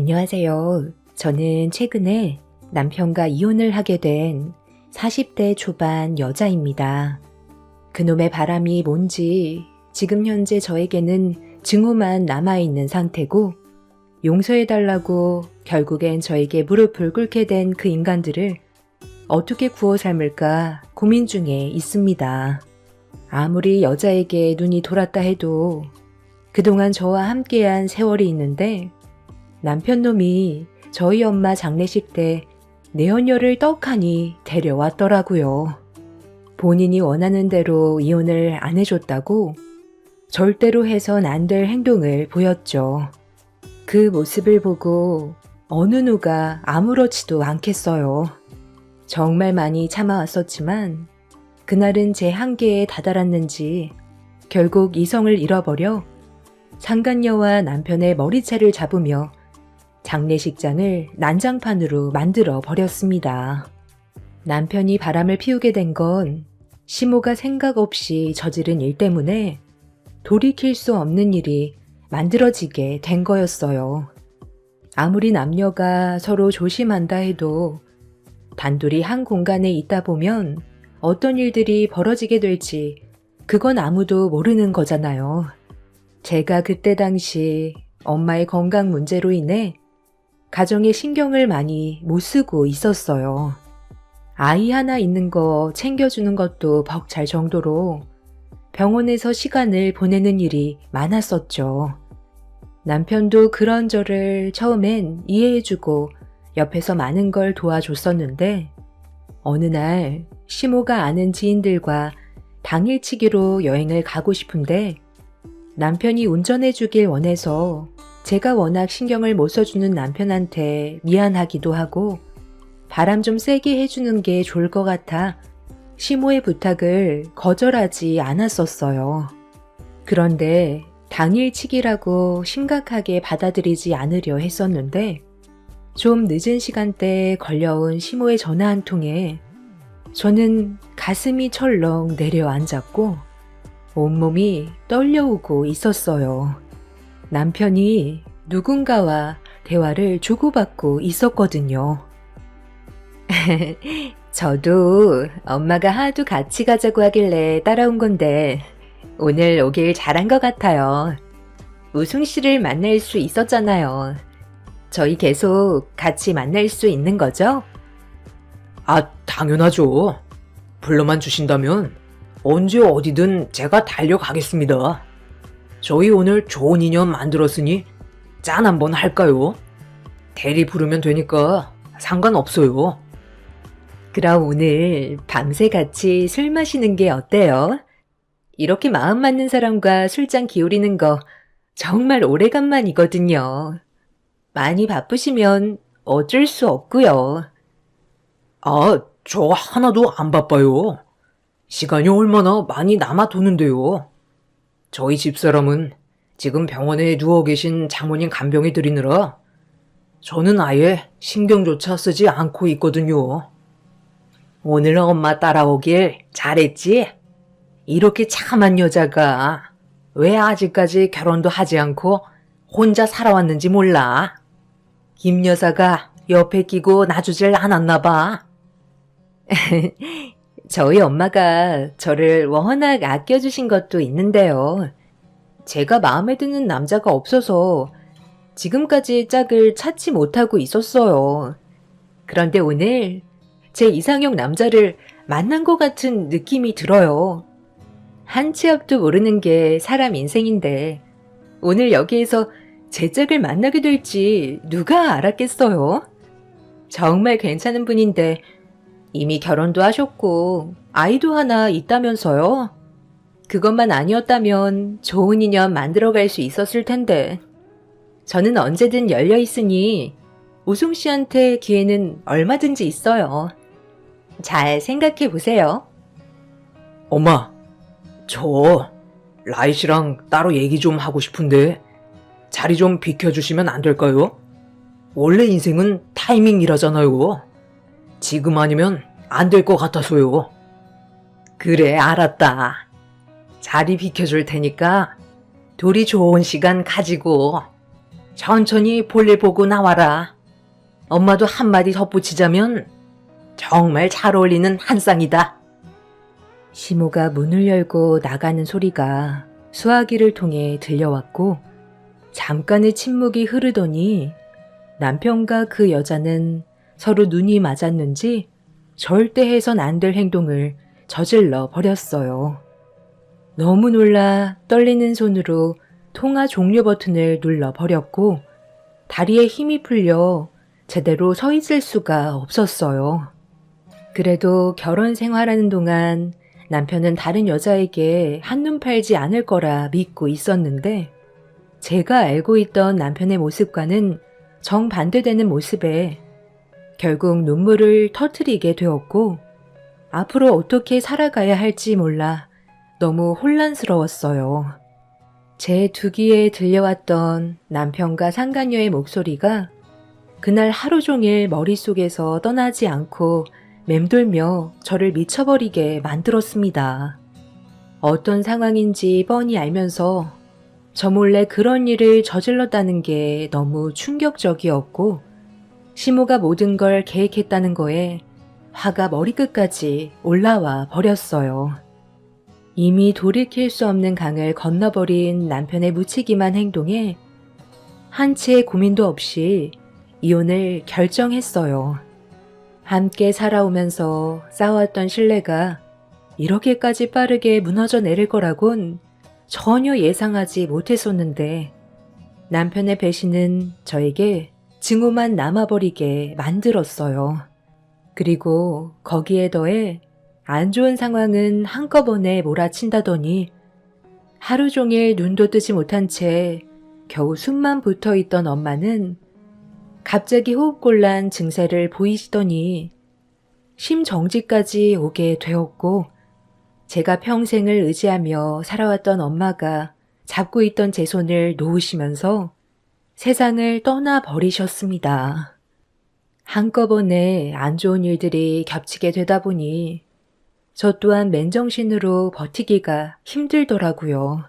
안녕하세요. 저는 최근에 남편과 이혼을 하게 된 40대 초반 여자입니다. 그놈의 바람이 뭔지 지금 현재 저에게는 증오만 남아있는 상태고 용서해달라고 결국엔 저에게 무릎을 꿇게 된 그 인간들을 어떻게 구워 삶을까 고민 중에 있습니다. 아무리 여자에게 눈이 돌았다 해도 그동안 저와 함께한 세월이 있는데 남편 놈이 저희 엄마 장례식 때 내연녀를 떡하니 데려왔더라고요. 본인이 원하는 대로 이혼을 안 해줬다고 절대로 해선 안 될 행동을 보였죠. 그 모습을 보고 어느 누가 아무렇지도 않겠어요. 정말 많이 참아왔었지만 그날은 제 한계에 다다랐는지 결국 이성을 잃어버려 상간녀와 남편의 머리채를 잡으며 장례식장을 난장판으로 만들어 버렸습니다. 남편이 바람을 피우게 된 건 시모가 생각 없이 저지른 일 때문에 돌이킬 수 없는 일이 만들어지게 된 거였어요. 아무리 남녀가 서로 조심한다 해도 단둘이 한 공간에 있다 보면 어떤 일들이 벌어지게 될지 그건 아무도 모르는 거잖아요. 제가 그때 당시 엄마의 건강 문제로 인해 가정에 신경을 많이 못 쓰고 있었어요. 아이 하나 있는 거 챙겨주는 것도 벅찰 정도로 병원에서 시간을 보내는 일이 많았었죠. 남편도 그런 저를 처음엔 이해해주고 옆에서 많은 걸 도와줬었는데 어느 날 시모가 아는 지인들과 당일치기로 여행을 가고 싶은데 남편이 운전해주길 원해서 제가 워낙 신경을 못 써주는 남편한테 미안하기도 하고 바람 좀 세게 해주는 게 좋을 것 같아 시모의 부탁을 거절하지 않았었어요. 그런데 당일치기라고 심각하게 받아들이지 않으려 했었는데 좀 늦은 시간대에 걸려온 시모의 전화 한 통에 저는 가슴이 철렁 내려앉았고 온몸이 떨려오고 있었어요. 남편이 누군가와 대화를 주고받고 있었거든요. 저도 엄마가 하도 같이 가자고 하길래 따라온 건데 오늘 오길 잘한 것 같아요. 우승 씨를 만날 수 있었잖아요. 저희 계속 같이 만날 수 있는 거죠? 아, 당연하죠. 불러만 주신다면 언제 어디든 제가 달려가겠습니다. 저희 오늘 좋은 인연 만들었으니 짠 한번 할까요? 대리 부르면 되니까 상관없어요. 그럼 오늘 밤새 같이 술 마시는 게 어때요? 이렇게 마음 맞는 사람과 술잔 기울이는 거 정말 오래간만이거든요. 많이 바쁘시면 어쩔 수 없고요. 아, 저 하나도 안 바빠요. 시간이 얼마나 많이 남아도는데요. 저희 집사람은 지금 병원에 누워 계신 장모님 간병해 드리느라 저는 아예 신경조차 쓰지 않고 있거든요. 오늘 엄마 따라오길 잘했지? 이렇게 참한 여자가 왜 아직까지 결혼도 하지 않고 혼자 살아왔는지 몰라. 김 여사가 옆에 끼고 놔주질 않았나 봐. 저희 엄마가 저를 워낙 아껴주신 것도 있는데요. 제가 마음에 드는 남자가 없어서 지금까지 짝을 찾지 못하고 있었어요. 그런데 오늘 제 이상형 남자를 만난 것 같은 느낌이 들어요. 한 치 앞도 모르는 게 사람 인생인데 오늘 여기에서 제 짝을 만나게 될지 누가 알았겠어요? 정말 괜찮은 분인데 이미 결혼도 하셨고 아이도 하나 있다면서요? 그것만 아니었다면 좋은 인연 만들어갈 수 있었을 텐데 저는 언제든 열려 있으니 우승 씨한테 기회는 얼마든지 있어요. 잘 생각해 보세요. 엄마, 저 라이 씨랑 따로 얘기 좀 하고 싶은데 자리 좀 비켜주시면 안 될까요? 원래 인생은 타이밍이라잖아요. 지금 아니면 안 될 것 같아서요. 그래, 알았다. 자리 비켜줄 테니까 둘이 좋은 시간 가지고 천천히 볼일 보고 나와라. 엄마도 한마디 덧붙이자면 정말 잘 어울리는 한 쌍이다. 시모가 문을 열고 나가는 소리가 수화기를 통해 들려왔고 잠깐의 침묵이 흐르더니 남편과 그 여자는 서로 눈이 맞았는지 절대 해선 안 될 행동을 저질러 버렸어요. 너무 놀라 떨리는 손으로 통화 종료 버튼을 눌러 버렸고 다리에 힘이 풀려 제대로 서 있을 수가 없었어요. 그래도 결혼 생활하는 동안 남편은 다른 여자에게 한눈 팔지 않을 거라 믿고 있었는데 제가 알고 있던 남편의 모습과는 정반대되는 모습에 결국 눈물을 터뜨리게 되었고 앞으로 어떻게 살아가야 할지 몰라 너무 혼란스러웠어요. 제 두 귀에 들려왔던 남편과 상간녀의 목소리가 그날 하루 종일 머릿속에서 떠나지 않고 맴돌며 저를 미쳐버리게 만들었습니다. 어떤 상황인지 뻔히 알면서 저 몰래 그런 일을 저질렀다는 게 너무 충격적이었고 시모가 모든 걸 계획했다는 거에 화가 머리끝까지 올라와 버렸어요. 이미 돌이킬 수 없는 강을 건너버린 남편의 무책임한 행동에 한치의 고민도 없이 이혼을 결정했어요. 함께 살아오면서 쌓아왔던 신뢰가 이렇게까지 빠르게 무너져 내릴 거라곤 전혀 예상하지 못했었는데 남편의 배신은 저에게 증오만 남아버리게 만들었어요. 그리고 거기에 더해 안 좋은 상황은 한꺼번에 몰아친다더니 하루 종일 눈도 뜨지 못한 채 겨우 숨만 붙어있던 엄마는 갑자기 호흡곤란 증세를 보이시더니 심정지까지 오게 되었고 제가 평생을 의지하며 살아왔던 엄마가 잡고 있던 제 손을 놓으시면서 세상을 떠나버리셨습니다. 한꺼번에 안 좋은 일들이 겹치게 되다 보니 저 또한 맨정신으로 버티기가 힘들더라고요.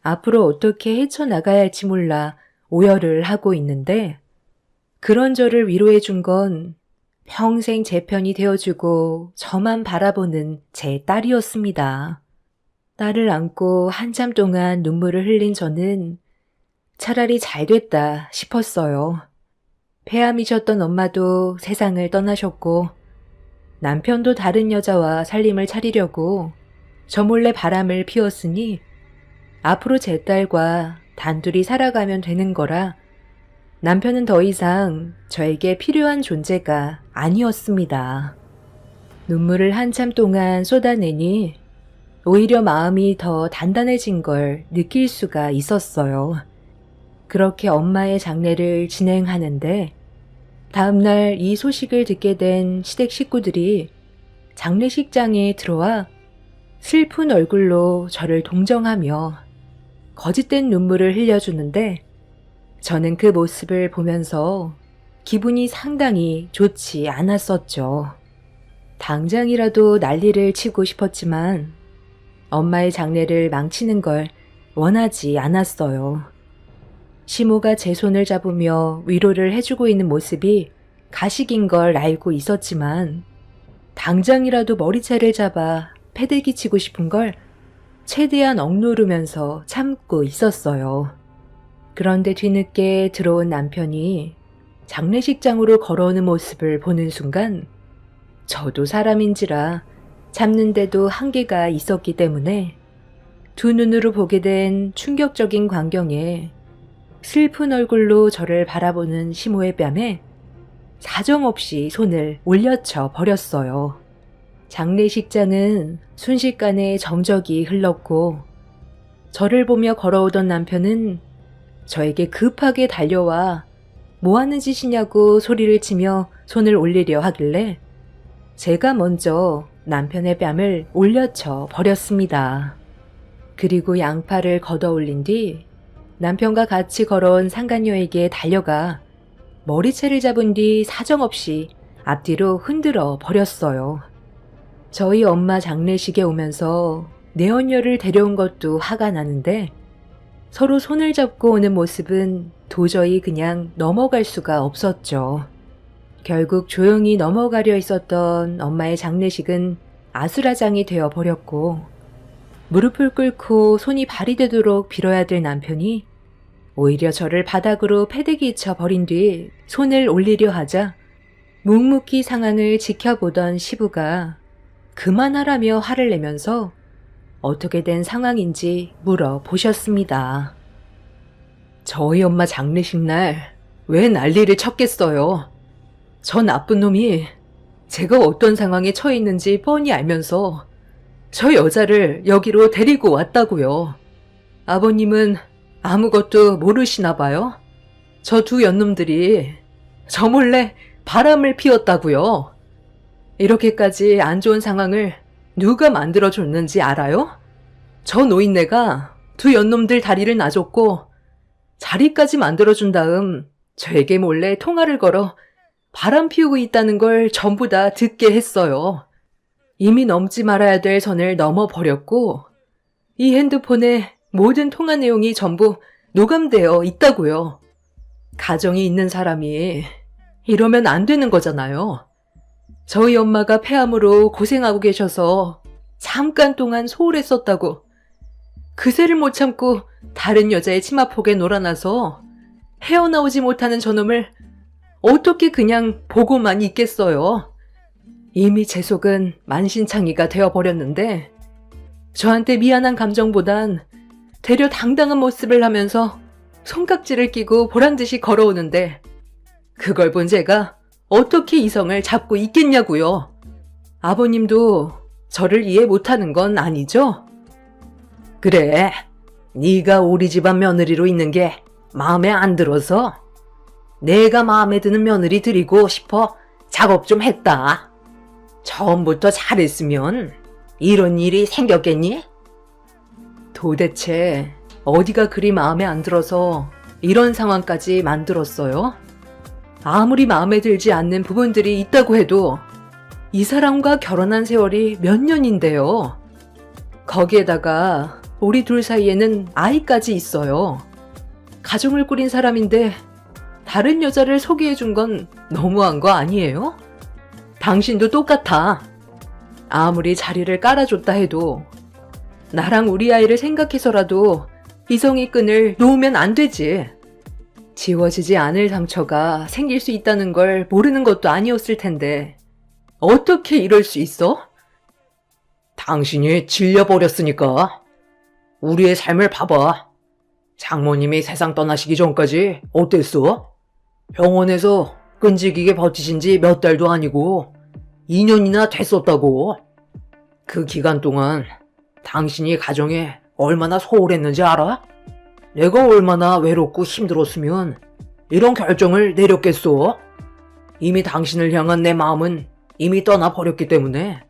앞으로 어떻게 헤쳐나가야 할지 몰라 오열을 하고 있는데 그런 저를 위로해 준 건 평생 제 편이 되어주고 저만 바라보는 제 딸이었습니다. 딸을 안고 한참 동안 눈물을 흘린 저는 차라리 잘 됐다 싶었어요. 폐암이셨던 엄마도 세상을 떠나셨고 남편도 다른 여자와 살림을 차리려고 저 몰래 바람을 피웠으니 앞으로 제 딸과 단둘이 살아가면 되는 거라 남편은 더 이상 저에게 필요한 존재가 아니었습니다. 눈물을 한참 동안 쏟아내니 오히려 마음이 더 단단해진 걸 느낄 수가 있었어요. 그렇게 엄마의 장례를 진행하는데 다음날 이 소식을 듣게 된 시댁 식구들이 장례식장에 들어와 슬픈 얼굴로 저를 동정하며 거짓된 눈물을 흘려주는데 저는 그 모습을 보면서 기분이 상당히 좋지 않았었죠. 당장이라도 난리를 치고 싶었지만 엄마의 장례를 망치는 걸 원하지 않았어요. 시모가 제 손을 잡으며 위로를 해주고 있는 모습이 가식인 걸 알고 있었지만 당장이라도 머리채를 잡아 패대기 치고 싶은 걸 최대한 억누르면서 참고 있었어요. 그런데 뒤늦게 들어온 남편이 장례식장으로 걸어오는 모습을 보는 순간 저도 사람인지라 참는데도 한계가 있었기 때문에 두 눈으로 보게 된 충격적인 광경에 슬픈 얼굴로 저를 바라보는 시모의 뺨에 사정없이 손을 올려쳐 버렸어요. 장례식장은 순식간에 정적이 흘렀고 저를 보며 걸어오던 남편은 저에게 급하게 달려와 뭐 하는 짓이냐고 소리를 치며 손을 올리려 하길래 제가 먼저 남편의 뺨을 올려쳐 버렸습니다. 그리고 양팔을 걷어 올린 뒤 남편과 같이 걸어온 상간녀에게 달려가 머리채를 잡은 뒤 사정없이 앞뒤로 흔들어 버렸어요. 저희 엄마 장례식에 오면서 내언녀를 데려온 것도 화가 나는데 서로 손을 잡고 오는 모습은 도저히 그냥 넘어갈 수가 없었죠. 결국 조용히 넘어가려 했었던 엄마의 장례식은 아수라장이 되어버렸고, 무릎을 꿇고 손이 발이 되도록 빌어야 될 남편이 오히려 저를 바닥으로 패대기 쳐 버린 뒤 손을 올리려 하자 묵묵히 상황을 지켜보던 시부가 그만하라며 화를 내면서 어떻게 된 상황인지 물어보셨습니다. 저희 엄마 장례식 날 왜 난리를 쳤겠어요? 저 나쁜 놈이 제가 어떤 상황에 처해 있는지 뻔히 알면서 저 여자를 여기로 데리고 왔다고요. 아버님은 아무것도 모르시나 봐요. 저 두 연놈들이 저 몰래 바람을 피웠다고요. 이렇게까지 안 좋은 상황을 누가 만들어줬는지 알아요? 저 노인네가 두 연놈들 다리를 놔줬고 자리까지 만들어준 다음 저에게 몰래 통화를 걸어 바람 피우고 있다는 걸 전부 다 듣게 했어요. 이미 넘지 말아야 될 선을 넘어버렸고 이 핸드폰에 모든 통화 내용이 전부 녹음되어 있다고요. 가정이 있는 사람이 이러면 안 되는 거잖아요. 저희 엄마가 폐암으로 고생하고 계셔서 잠깐 동안 소홀했었다고 그새를 못 참고 다른 여자의 치마폭에 놀아나서 헤어나오지 못하는 저놈을 어떻게 그냥 보고만 있겠어요. 이미 제 속은 만신창이가 되어버렸는데 저한테 미안한 감정보단 되려 당당한 모습을 하면서 손깍지를 끼고 보란듯이 걸어오는데 그걸 본 제가 어떻게 이성을 잡고 있겠냐고요. 아버님도 저를 이해 못하는 건 아니죠? 그래, 네가 우리 집안 며느리로 있는 게 마음에 안 들어서 내가 마음에 드는 며느리 드리고 싶어 작업 좀 했다. 처음부터 잘했으면 이런 일이 생겼겠니? 도대체 어디가 그리 마음에 안 들어서 이런 상황까지 만들었어요? 아무리 마음에 들지 않는 부분들이 있다고 해도 이 사람과 결혼한 세월이 몇 년인데요. 거기에다가 우리 둘 사이에는 아이까지 있어요. 가정을 꾸린 사람인데 다른 여자를 소개해준 건 너무한 거 아니에요? 당신도 똑같아. 아무리 자리를 깔아줬다 해도 나랑 우리 아이를 생각해서라도 이성의 끈을 놓으면 안 되지. 지워지지 않을 상처가 생길 수 있다는 걸 모르는 것도 아니었을 텐데 어떻게 이럴 수 있어? 당신이 질려버렸으니까. 우리의 삶을 봐봐. 장모님이 세상 떠나시기 전까지 어땠어? 병원에서 끈질기게 버티신 지 몇 달도 아니고 2년이나 됐었다고. 그 기간 동안 당신이 가정에 얼마나 소홀했는지 알아? 내가 얼마나 외롭고 힘들었으면 이런 결정을 내렸겠소? 이미 당신을 향한 내 마음은 이미 떠나버렸기 때문에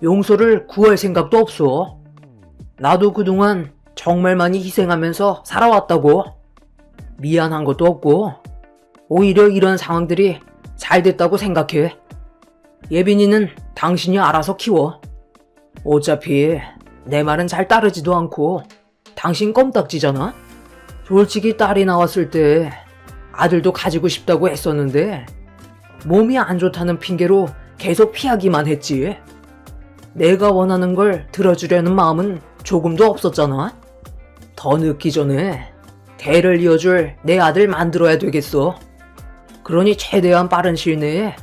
용서를 구할 생각도 없어. 나도 그동안 정말 많이 희생하면서 살아왔다고. 미안한 것도 없고 오히려 이런 상황들이 잘 됐다고 생각해. 예빈이는 당신이 알아서 키워. 어차피 내 말은 잘 따르지도 않고 당신 껌딱지잖아? 솔직히 딸이 나왔을 때 아들도 가지고 싶다고 했었는데 몸이 안 좋다는 핑계로 계속 피하기만 했지. 내가 원하는 걸 들어주려는 마음은 조금도 없었잖아. 더 늦기 전에 대를 이어줄 내 아들 만들어야 되겠어. 그러니 최대한 빠른 시일 내에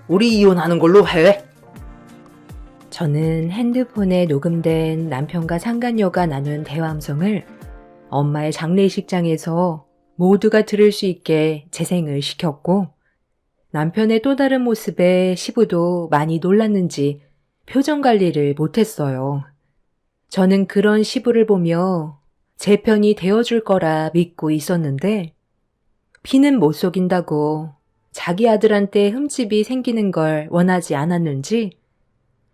우리 이혼하는 걸로 해. 저는 핸드폰에 녹음된 남편과 상간녀가 나눈 대화음성을 엄마의 장례식장에서 모두가 들을 수 있게 재생을 시켰고 남편의 또 다른 모습에 시부도 많이 놀랐는지 표정 관리를 못했어요. 저는 그런 시부를 보며 제 편이 되어줄 거라 믿고 있었는데 피는 못 속인다고 자기 아들한테 흠집이 생기는 걸 원하지 않았는지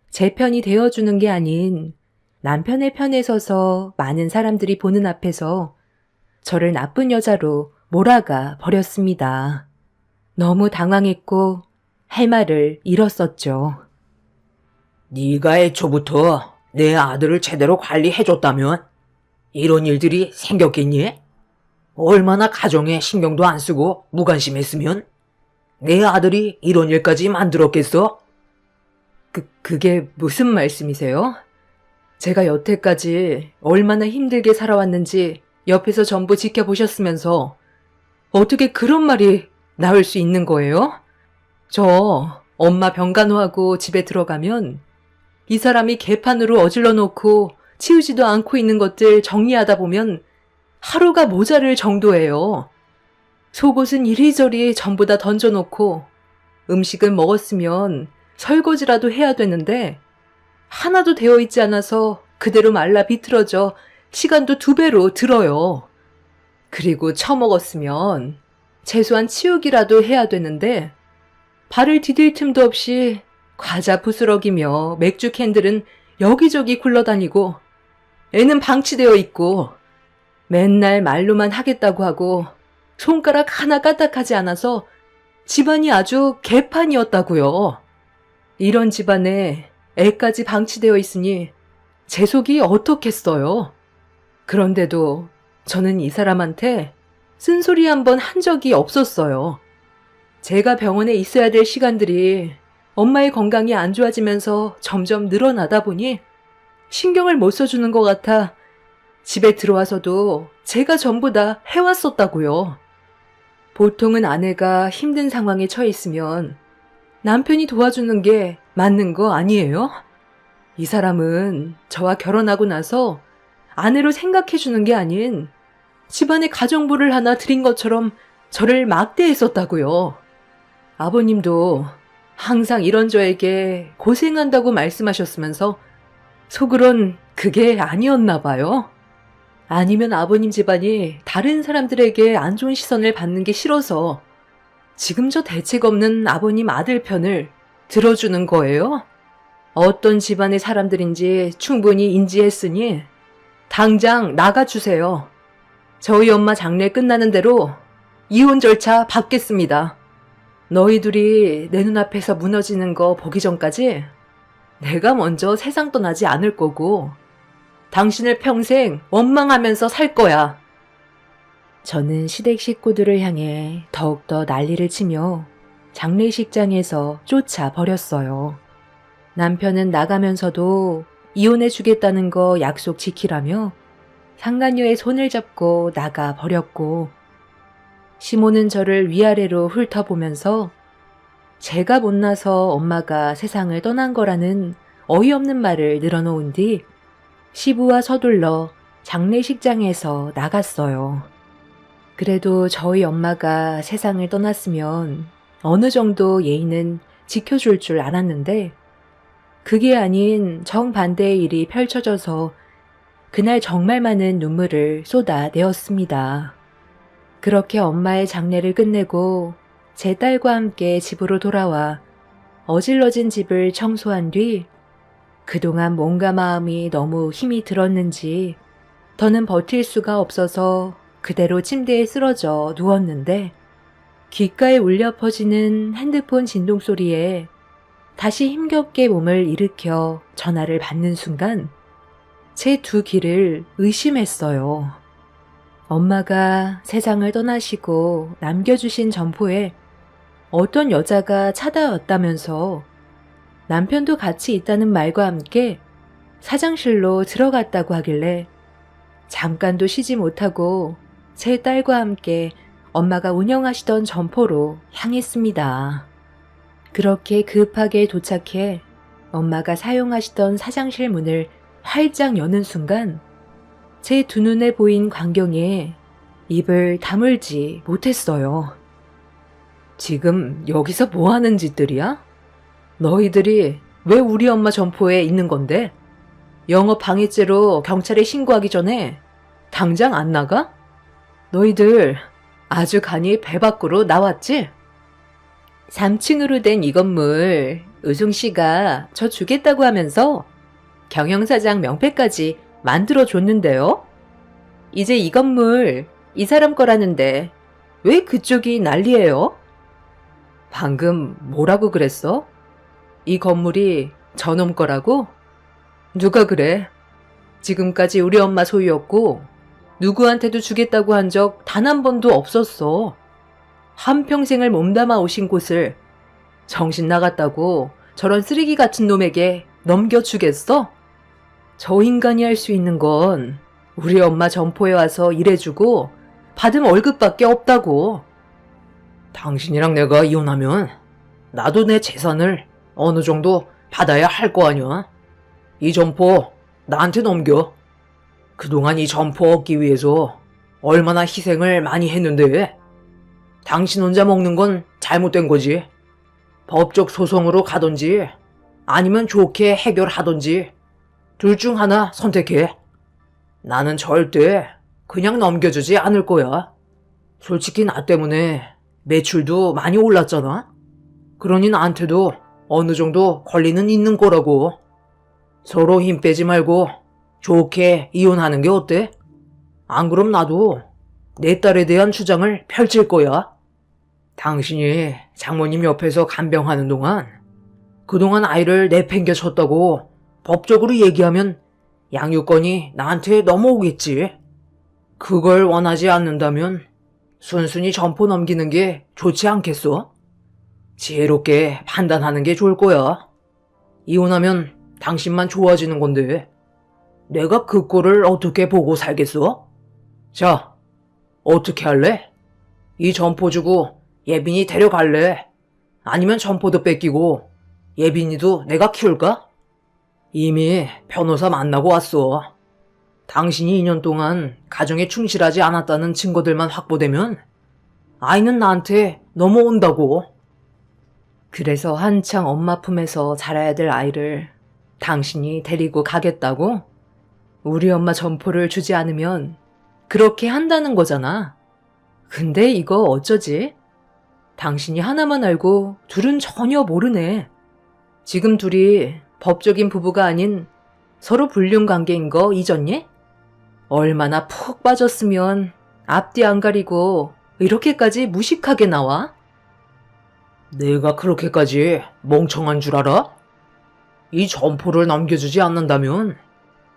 제 편이 되어주는 게 아닌 남편의 편에 서서 많은 사람들이 보는 앞에서 저를 나쁜 여자로 몰아가 버렸습니다. 너무 당황했고 할 말을 잃었었죠. 네가 애초부터 내 아들을 제대로 관리해줬다면 이런 일들이 생겼겠니? 얼마나 가정에 신경도 안 쓰고 무관심했으면 내 아들이 이런 일까지 만들었겠어? 그게 무슨 말씀이세요? 제가 여태까지 얼마나 힘들게 살아왔는지 옆에서 전부 지켜보셨으면서 어떻게 그런 말이 나올 수 있는 거예요? 저 엄마 병간호하고 집에 들어가면 이 사람이 개판으로 어질러 놓고 치우지도 않고 있는 것들 정리하다 보면 하루가 모자랄 정도예요. 속옷은 이리저리 전부 다 던져놓고 음식을 먹었으면 설거지라도 해야 되는데 하나도 되어 있지 않아서 그대로 말라 비틀어져 시간도 2배로 들어요. 그리고 처먹었으면 최소한 치우기라도 해야 되는데 발을 디딜 틈도 없이 과자 부스러기며 맥주 캔들은 여기저기 굴러다니고 애는 방치되어 있고 맨날 말로만 하겠다고 하고 손가락 하나 까딱하지 않아서 집안이 아주 개판이었다고요. 이런 집안에 애까지 방치되어 있으니 제 속이 어떻겠어요. 그런데도 저는 이 사람한테 쓴소리 한번 한 적이 없었어요. 제가 병원에 있어야 될 시간들이 엄마의 건강이 안 좋아지면서 점점 늘어나다 보니 신경을 못 써주는 것 같아 집에 들어와서도 제가 전부 다 해왔었다고요. 보통은 아내가 힘든 상황에 처해 있으면 남편이 도와주는 게 맞는 거 아니에요? 이 사람은 저와 결혼하고 나서 아내로 생각해주는 게 아닌 집안에 가정부를 하나 들인 것처럼 저를 막대했었다고요. 아버님도 항상 이런 저에게 고생한다고 말씀하셨으면서 속으론 그게 아니었나 봐요. 아니면 아버님 집안이 다른 사람들에게 안 좋은 시선을 받는 게 싫어서 지금 저 대책 없는 아버님 아들 편을 들어주는 거예요? 어떤 집안의 사람들인지 충분히 인지했으니 당장 나가주세요. 저희 엄마 장례 끝나는 대로 이혼 절차 받겠습니다. 너희들이 내 눈앞에서 무너지는 거 보기 전까지 내가 먼저 세상 떠나지 않을 거고 당신을 평생 원망하면서 살 거야. 저는 시댁 식구들을 향해 더욱더 난리를 치며 장례식장에서 쫓아버렸어요. 남편은 나가면서도 이혼해 주겠다는 거 약속 지키라며 상간녀의 손을 잡고 나가 버렸고, 시모는 저를 위아래로 훑어보면서 제가 못나서 엄마가 세상을 떠난 거라는 어이없는 말을 늘어놓은 뒤 시부와 서둘러 장례식장에서 나갔어요. 그래도 저희 엄마가 세상을 떠났으면 어느 정도 예의는 지켜줄 줄 알았는데 그게 아닌 정반대의 일이 펼쳐져서 그날 정말 많은 눈물을 쏟아내었습니다. 그렇게 엄마의 장례를 끝내고 제 딸과 함께 집으로 돌아와 어질러진 집을 청소한 뒤 그동안 몸과 마음이 너무 힘이 들었는지 더는 버틸 수가 없어서 그대로 침대에 쓰러져 누웠는데 귓가에 울려 퍼지는 핸드폰 진동 소리에 다시 힘겹게 몸을 일으켜 전화를 받는 순간 제 두 귀를 의심했어요. 엄마가 세상을 떠나시고 남겨주신 점포에 어떤 여자가 찾아왔다면서 남편도 같이 있다는 말과 함께 사장실로 들어갔다고 하길래 잠깐도 쉬지 못하고 제 딸과 함께 엄마가 운영하시던 점포로 향했습니다. 그렇게 급하게 도착해 엄마가 사용하시던 사장실 문을 활짝 여는 순간 제 두 눈에 보인 광경에 입을 다물지 못했어요. 지금 여기서 뭐 하는 짓들이야? 너희들이 왜 우리 엄마 점포에 있는 건데? 영업 방해죄로 경찰에 신고하기 전에 당장 안 나가? 너희들 아주 간이 배 밖으로 나왔지? 3층으로 된 이 건물 의중씨가 저 주겠다고 하면서 경영사장 명패까지 만들어줬는데요. 이제 이 건물 이 사람 거라는데 왜 그쪽이 난리예요? 방금 뭐라고 그랬어? 이 건물이 저놈 거라고? 누가 그래? 지금까지 우리 엄마 소유였고 누구한테도 주겠다고 한 적 단 한 번도 없었어. 한평생을 몸담아 오신 곳을 정신 나갔다고 저런 쓰레기 같은 놈에게 넘겨주겠어? 저 인간이 할 수 있는 건 우리 엄마 점포에 와서 일해주고 받은 월급밖에 없다고. 당신이랑 내가 이혼하면 나도 내 재산을 어느 정도 받아야 할 거 아니야? 이 점포 나한테 넘겨. 그동안 이 점포 얻기 위해서 얼마나 희생을 많이 했는데 당신 혼자 먹는 건 잘못된 거지. 법적 소송으로 가든지 아니면 좋게 해결하든지 둘 중 하나 선택해. 나는 절대 그냥 넘겨주지 않을 거야. 솔직히 나 때문에 매출도 많이 올랐잖아. 그러니 나한테도 어느 정도 권리는 있는 거라고. 서로 힘 빼지 말고 좋게 이혼하는 게 어때? 안 그럼 나도 내 딸에 대한 주장을 펼칠 거야. 당신이 장모님 옆에서 간병하는 동안 그동안 아이를 내팽개쳤다고 법적으로 얘기하면 양육권이 나한테 넘어오겠지. 그걸 원하지 않는다면 순순히 점포 넘기는 게 좋지 않겠어? 지혜롭게 판단하는 게 좋을 거야. 이혼하면 당신만 좋아지는 건데 내가 그 꼴을 어떻게 보고 살겠어? 자, 어떻게 할래? 이 점포 주고 예빈이 데려갈래? 아니면 점포도 뺏기고 예빈이도 내가 키울까? 이미 변호사 만나고 왔어. 당신이 2년 동안 가정에 충실하지 않았다는 증거들만 확보되면 아이는 나한테 넘어온다고. 그래서 한창 엄마 품에서 자라야 될 아이를 당신이 데리고 가겠다고? 우리 엄마 점포를 주지 않으면 그렇게 한다는 거잖아. 근데 이거 어쩌지? 당신이 하나만 알고 둘은 전혀 모르네. 지금 둘이 법적인 부부가 아닌 서로 불륜 관계인 거 잊었니? 얼마나 푹 빠졌으면 앞뒤 안 가리고 이렇게까지 무식하게 나와? 내가 그렇게까지 멍청한 줄 알아? 이 점포를 넘겨주지 않는다면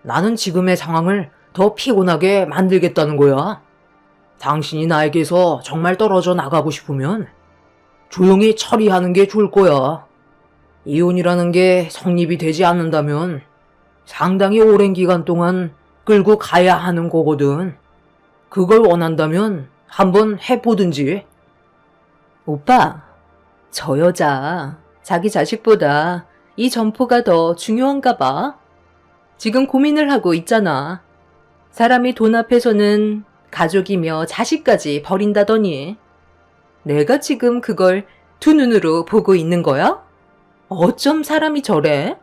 나는 지금의 상황을 더 피곤하게 만들겠다는 거야. 당신이 나에게서 정말 떨어져 나가고 싶으면 조용히 처리하는 게 좋을 거야. 이혼이라는 게 성립이 되지 않는다면 상당히 오랜 기간 동안 끌고 가야 하는 거거든. 그걸 원한다면 한번 해보든지. 오빠, 저 여자 자기 자식보다 이 점포가 더 중요한가 봐. 지금 고민을 하고 있잖아. 사람이 돈 앞에서는 가족이며 자식까지 버린다더니 내가 지금 그걸 두 눈으로 보고 있는 거야? 어쩜 사람이 저래?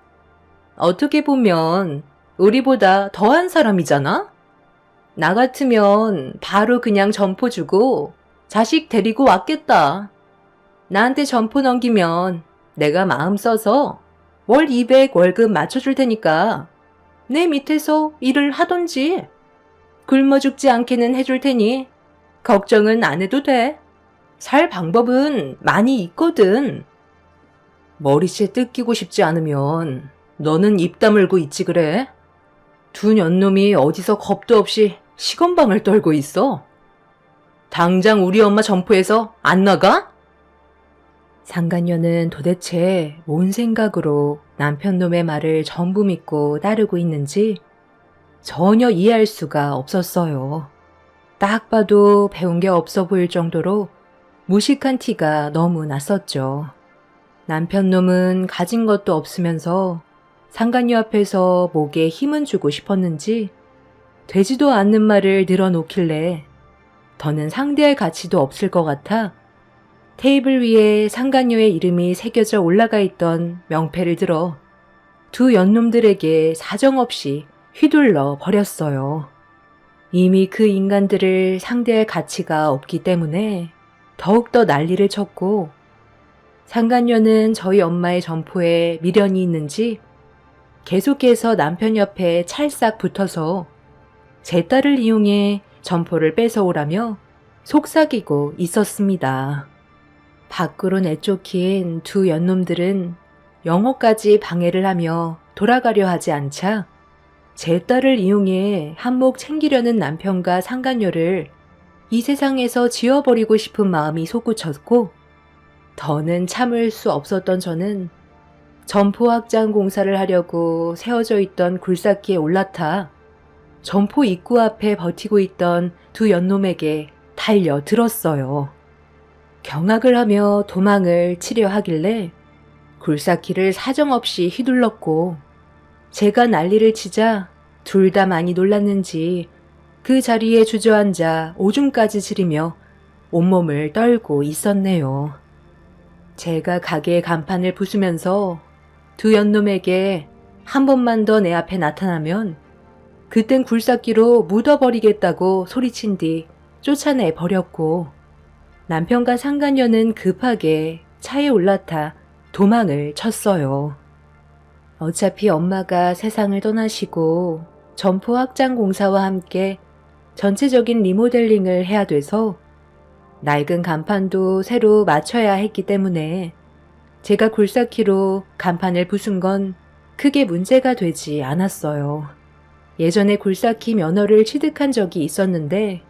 어떻게 보면 우리보다 더한 사람이잖아? 나 같으면 바로 그냥 점포 주고 자식 데리고 왔겠다. 나한테 점포 넘기면 내가 마음 써서 월 200 월급 맞춰줄 테니까 내 밑에서 일을 하던지 굶어 죽지 않게는 해줄 테니 걱정은 안 해도 돼. 살 방법은 많이 있거든. 머리채 뜯기고 싶지 않으면 너는 입 다물고 있지 그래? 두 년놈이 어디서 겁도 없이 시건방을 떨고 있어. 당장 우리 엄마 점포에서 안 나가? 상간녀는 도대체 뭔 생각으로 남편놈의 말을 전부 믿고 따르고 있는지 전혀 이해할 수가 없었어요. 딱 봐도 배운 게 없어 보일 정도로 무식한 티가 너무 났었죠. 남편놈은 가진 것도 없으면서 상간녀 앞에서 목에 힘은 주고 싶었는지 되지도 않는 말을 늘어놓길래 더는 상대할 가치도 없을 것 같아 테이블 위에 상간녀의 이름이 새겨져 올라가 있던 명패를 들어 두 연놈들에게 사정없이 휘둘러 버렸어요. 이미 그 인간들을 상대할 가치가 없기 때문에 더욱더 난리를 쳤고 상간녀는 저희 엄마의 점포에 미련이 있는지 계속해서 남편 옆에 찰싹 붙어서 제 딸을 이용해 점포를 뺏어오라며 속삭이고 있었습니다. 밖으로 내쫓긴 두 연놈들은 영호까지 방해를 하며 돌아가려 하지 않자 제 딸을 이용해 한몫 챙기려는 남편과 상간녀를 이 세상에서 지워버리고 싶은 마음이 솟구쳤고, 더는 참을 수 없었던 저는 점포 확장 공사를 하려고 세워져 있던 굴삭기에 올라타 점포 입구 앞에 버티고 있던 두 연놈에게 달려들었어요. 경악을 하며 도망을 치려 하길래 굴삭기를 사정없이 휘둘렀고, 제가 난리를 치자 둘 다 많이 놀랐는지 그 자리에 주저앉아 오줌까지 지르며 온몸을 떨고 있었네요. 제가 가게 간판을 부수면서 두 연놈에게 한 번만 더 내 앞에 나타나면 그땐 굴삭기로 묻어버리겠다고 소리친 뒤 쫓아내 버렸고, 남편과 상간녀는 급하게 차에 올라타 도망을 쳤어요. 어차피 엄마가 세상을 떠나시고 점포 확장 공사와 함께 전체적인 리모델링을 해야 돼서 낡은 간판도 새로 맞춰야 했기 때문에 제가 굴삭기로 간판을 부순 건 크게 문제가 되지 않았어요. 예전에 굴삭기 면허를 취득한 적이 있었는데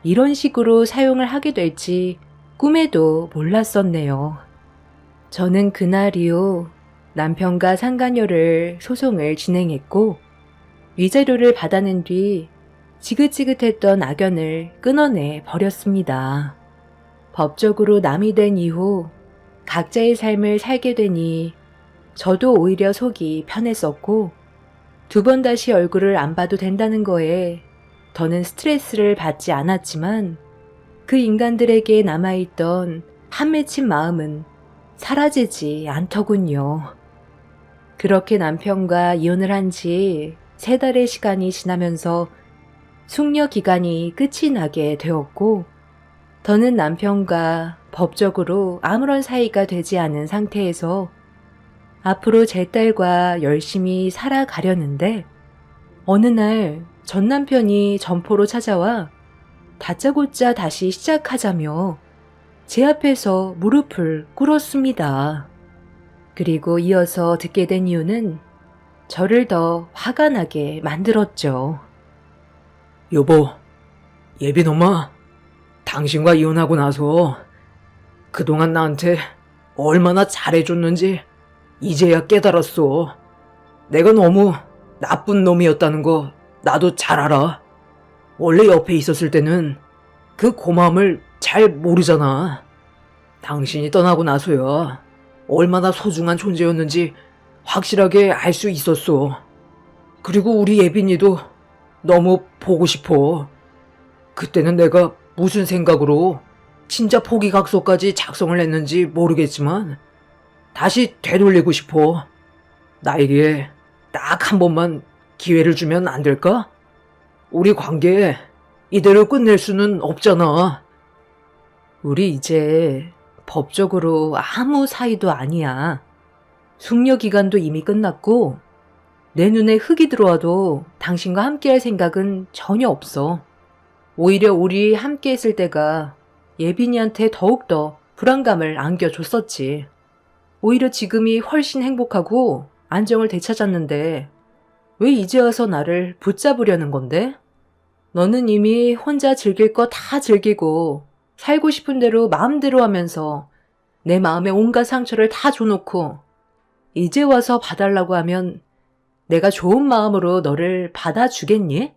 이런 식으로 사용을 하게 될지 꿈에도 몰랐었네요. 저는 그날 이후 남편과 상간녀를 소송을 진행했고, 위자료를 받아낸 뒤 지긋지긋했던 악연을 끊어내 버렸습니다. 법적으로 남이 된 이후 각자의 삶을 살게 되니 저도 오히려 속이 편했었고, 두 번 다시 얼굴을 안 봐도 된다는 거에 더는 스트레스를 받지 않았지만, 그 인간들에게 남아있던 한 맺힌 마음은 사라지지 않더군요. 그렇게 남편과 이혼을 한 지 3달의 시간이 지나면서 숙려 기간이 끝이 나게 되었고, 더는 남편과 법적으로 아무런 사이가 되지 않은 상태에서 앞으로 제 딸과 열심히 살아가려는데, 어느 날 전 남편이 점포로 찾아와 다짜고짜 다시 시작하자며 제 앞에서 무릎을 꿇었습니다. 그리고 이어서 듣게 된 이유는 저를 더 화가 나게 만들었죠. 여보, 예빈 엄마, 당신과 이혼하고 나서 그동안 나한테 얼마나 잘해줬는지 이제야 깨달았어. 내가 너무 나쁜 놈이었다는 거 나도 잘 알아. 원래 옆에 있었을 때는 그 고마움을 잘 모르잖아. 당신이 떠나고 나서야 얼마나 소중한 존재였는지 확실하게 알 수 있었어. 그리고 우리 예빈이도 너무 보고 싶어. 그때는 내가 무슨 생각으로 진짜 포기각서까지 작성을 했는지 모르겠지만 다시 되돌리고 싶어. 나에게 딱 한 번만 기회를 주면 안 될까? 우리 관계 이대로 끝낼 수는 없잖아. 우리 이제 법적으로 아무 사이도 아니야. 숙려 기간도 이미 끝났고 내 눈에 흙이 들어와도 당신과 함께할 생각은 전혀 없어. 오히려 우리 함께했을 때가 예빈이한테 더욱더 불안감을 안겨줬었지. 오히려 지금이 훨씬 행복하고 안정을 되찾았는데 왜 이제 와서 나를 붙잡으려는 건데? 너는 이미 혼자 즐길 거 다 즐기고 살고 싶은 대로 마음대로 하면서 내 마음에 온갖 상처를 다 줘놓고 이제 와서 봐달라고 하면 내가 좋은 마음으로 너를 받아주겠니?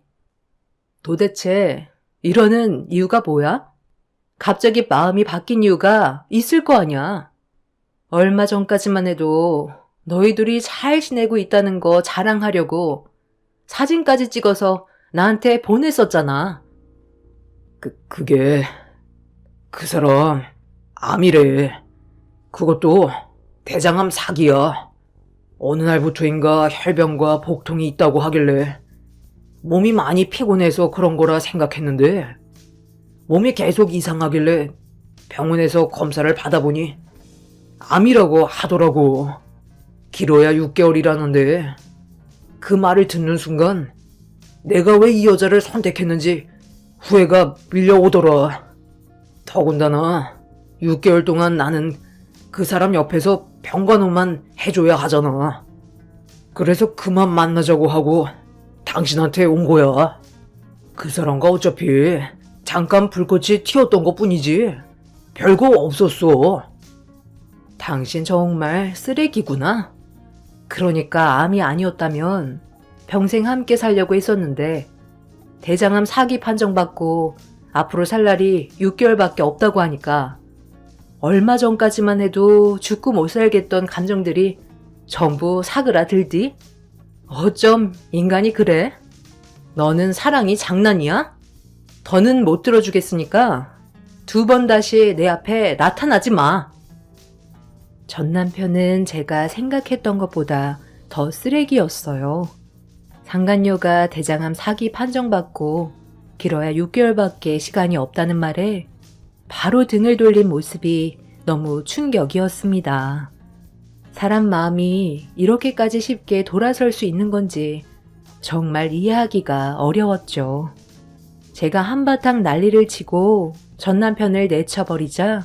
도대체 이러는 이유가 뭐야? 갑자기 마음이 바뀐 이유가 있을 거 아니야. 얼마 전까지만 해도 너희들이 잘 지내고 있다는 거 자랑하려고 사진까지 찍어서 나한테 보냈었잖아. 그게 그 사람 암이래. 그것도 대장암 사기야. 어느 날부터인가 혈변과 복통이 있다고 하길래 몸이 많이 피곤해서 그런 거라 생각했는데 몸이 계속 이상하길래 병원에서 검사를 받아보니 암이라고 하더라고. 길어야 6개월이라는데 그 말을 듣는 순간 내가 왜 이 여자를 선택했는지 후회가 밀려오더라. 더군다나 6개월 동안 나는 그 사람 옆에서 병간호만 해줘야 하잖아. 그래서 그만 만나자고 하고 당신한테 온 거야. 그 사람과 어차피 잠깐 불꽃이 튀었던 것 뿐이지. 별거 없었어. 당신 정말 쓰레기구나. 그러니까 암이 아니었다면 평생 함께 살려고 했었는데 대장암 4기 판정받고 앞으로 살 날이 6개월밖에 없다고 하니까 얼마 전까지만 해도 죽고 못 살겠던 감정들이 전부 사그라들디? 어쩜 인간이 그래? 너는 사랑이 장난이야? 더는 못 들어주겠으니까 2번 다시 내 앞에 나타나지 마. 전 남편은 제가 생각했던 것보다 더 쓰레기였어요. 상간녀가 대장암 4기 판정받고 길어야 6개월밖에 시간이 없다는 말에 바로 등을 돌린 모습이 너무 충격이었습니다. 사람 마음이 이렇게까지 쉽게 돌아설 수 있는 건지 정말 이해하기가 어려웠죠. 제가 한바탕 난리를 치고 전 남편을 내쳐버리자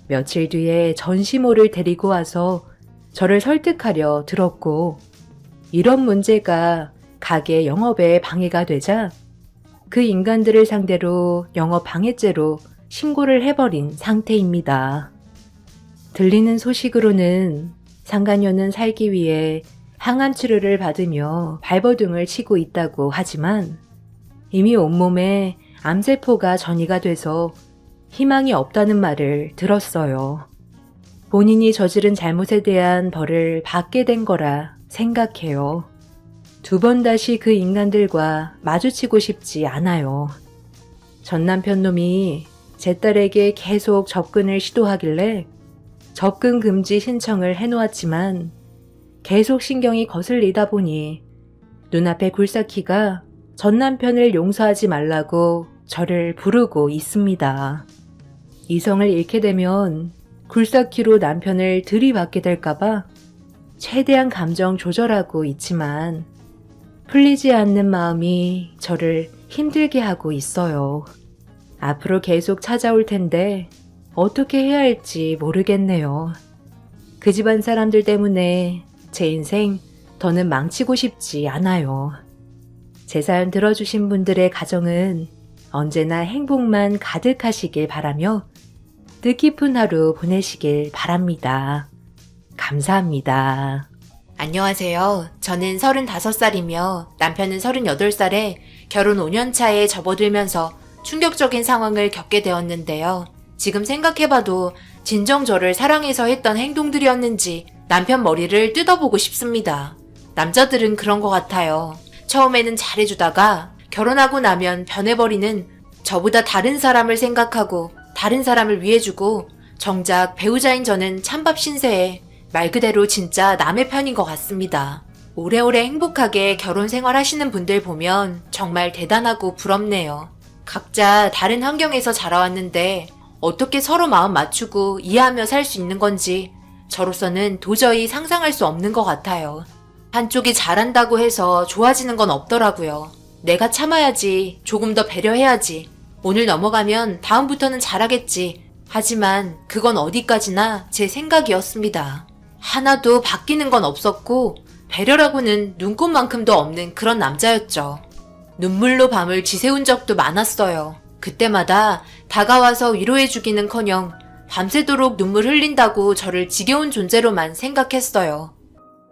며칠 뒤에 전시모를 데리고 와서 저를 설득하려 들었고 이런 문제가 가게 영업에 방해가 되자 그 인간들을 상대로 영업 방해죄로 신고를 해버린 상태입니다. 들리는 소식으로는 상간녀는 살기 위해 항암 치료를 받으며 발버둥을 치고 있다고 하지만 이미 온몸에 암세포가 전이가 돼서 희망이 없다는 말을 들었어요. 본인이 저지른 잘못에 대한 벌을 받게 된 거라 생각해요. 2번 다시 그 인간들과 마주치고 싶지 않아요. 전 남편 놈이 제 딸에게 계속 접근을 시도하길래 접근 금지 신청을 해놓았지만 계속 신경이 거슬리다 보니 눈앞에 굴삭키가 전 남편을 용서하지 말라고 저를 부르고 있습니다. 이성을 잃게 되면 굴삭키로 남편을 들이받게 될까봐 최대한 감정 조절하고 있지만 풀리지 않는 마음이 저를 힘들게 하고 있어요. 앞으로 계속 찾아올 텐데 어떻게 해야 할지 모르겠네요. 그 집안 사람들 때문에 제 인생 더는 망치고 싶지 않아요. 제 사연 들어주신 분들의 가정은 언제나 행복만 가득하시길 바라며 뜻깊은 하루 보내시길 바랍니다. 감사합니다. 안녕하세요. 저는 35살이며 남편은 38살에 결혼 5년 차에 접어들면서 충격적인 상황을 겪게 되었는데요. 지금 생각해봐도 진정 저를 사랑해서 했던 행동들이었는지 남편 머리를 뜯어보고 싶습니다. 남자들은 그런 것 같아요. 처음에는 잘해주다가 결혼하고 나면 변해버리는 저보다 다른 사람을 생각하고 다른 사람을 위해주고 정작 배우자인 저는 찬밥 신세에 말 그대로 진짜 남의 편인 것 같습니다. 오래오래 행복하게 결혼 생활하시는 분들 보면 정말 대단하고 부럽네요. 각자 다른 환경에서 자라왔는데 어떻게 서로 마음 맞추고 이해하며 살 수 있는 건지 저로서는 도저히 상상할 수 없는 것 같아요. 한쪽이 잘한다고 해서 좋아지는 건 없더라고요. 내가 참아야지, 조금 더 배려해야지, 오늘 넘어가면 다음부터는 잘하겠지. 하지만 그건 어디까지나 제 생각이었습니다. 하나도 바뀌는 건 없었고 배려라고는 눈꼽만큼도 없는 그런 남자였죠. 눈물로 밤을 지새운 적도 많았어요. 그때마다 다가와서 위로해주기는커녕 밤새도록 눈물 흘린다고 저를 지겨운 존재로만 생각했어요.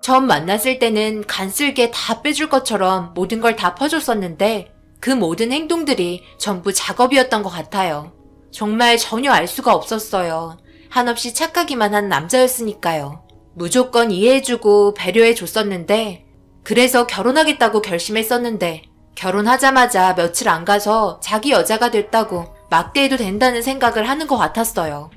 처음 만났을 때는 간쓸게 다 빼줄 것처럼 모든 걸 다 퍼줬었는데 그 모든 행동들이 전부 작업이었던 것 같아요. 정말 전혀 알 수가 없었어요. 한없이 착하기만 한 남자였으니까요. 무조건 이해해주고 배려해줬었는데 그래서 결혼하겠다고 결심했었는데 결혼하자마자 며칠 안 가서 자기 여자가 됐다고 막대해도 된다는 생각을 하는 것 같았어요.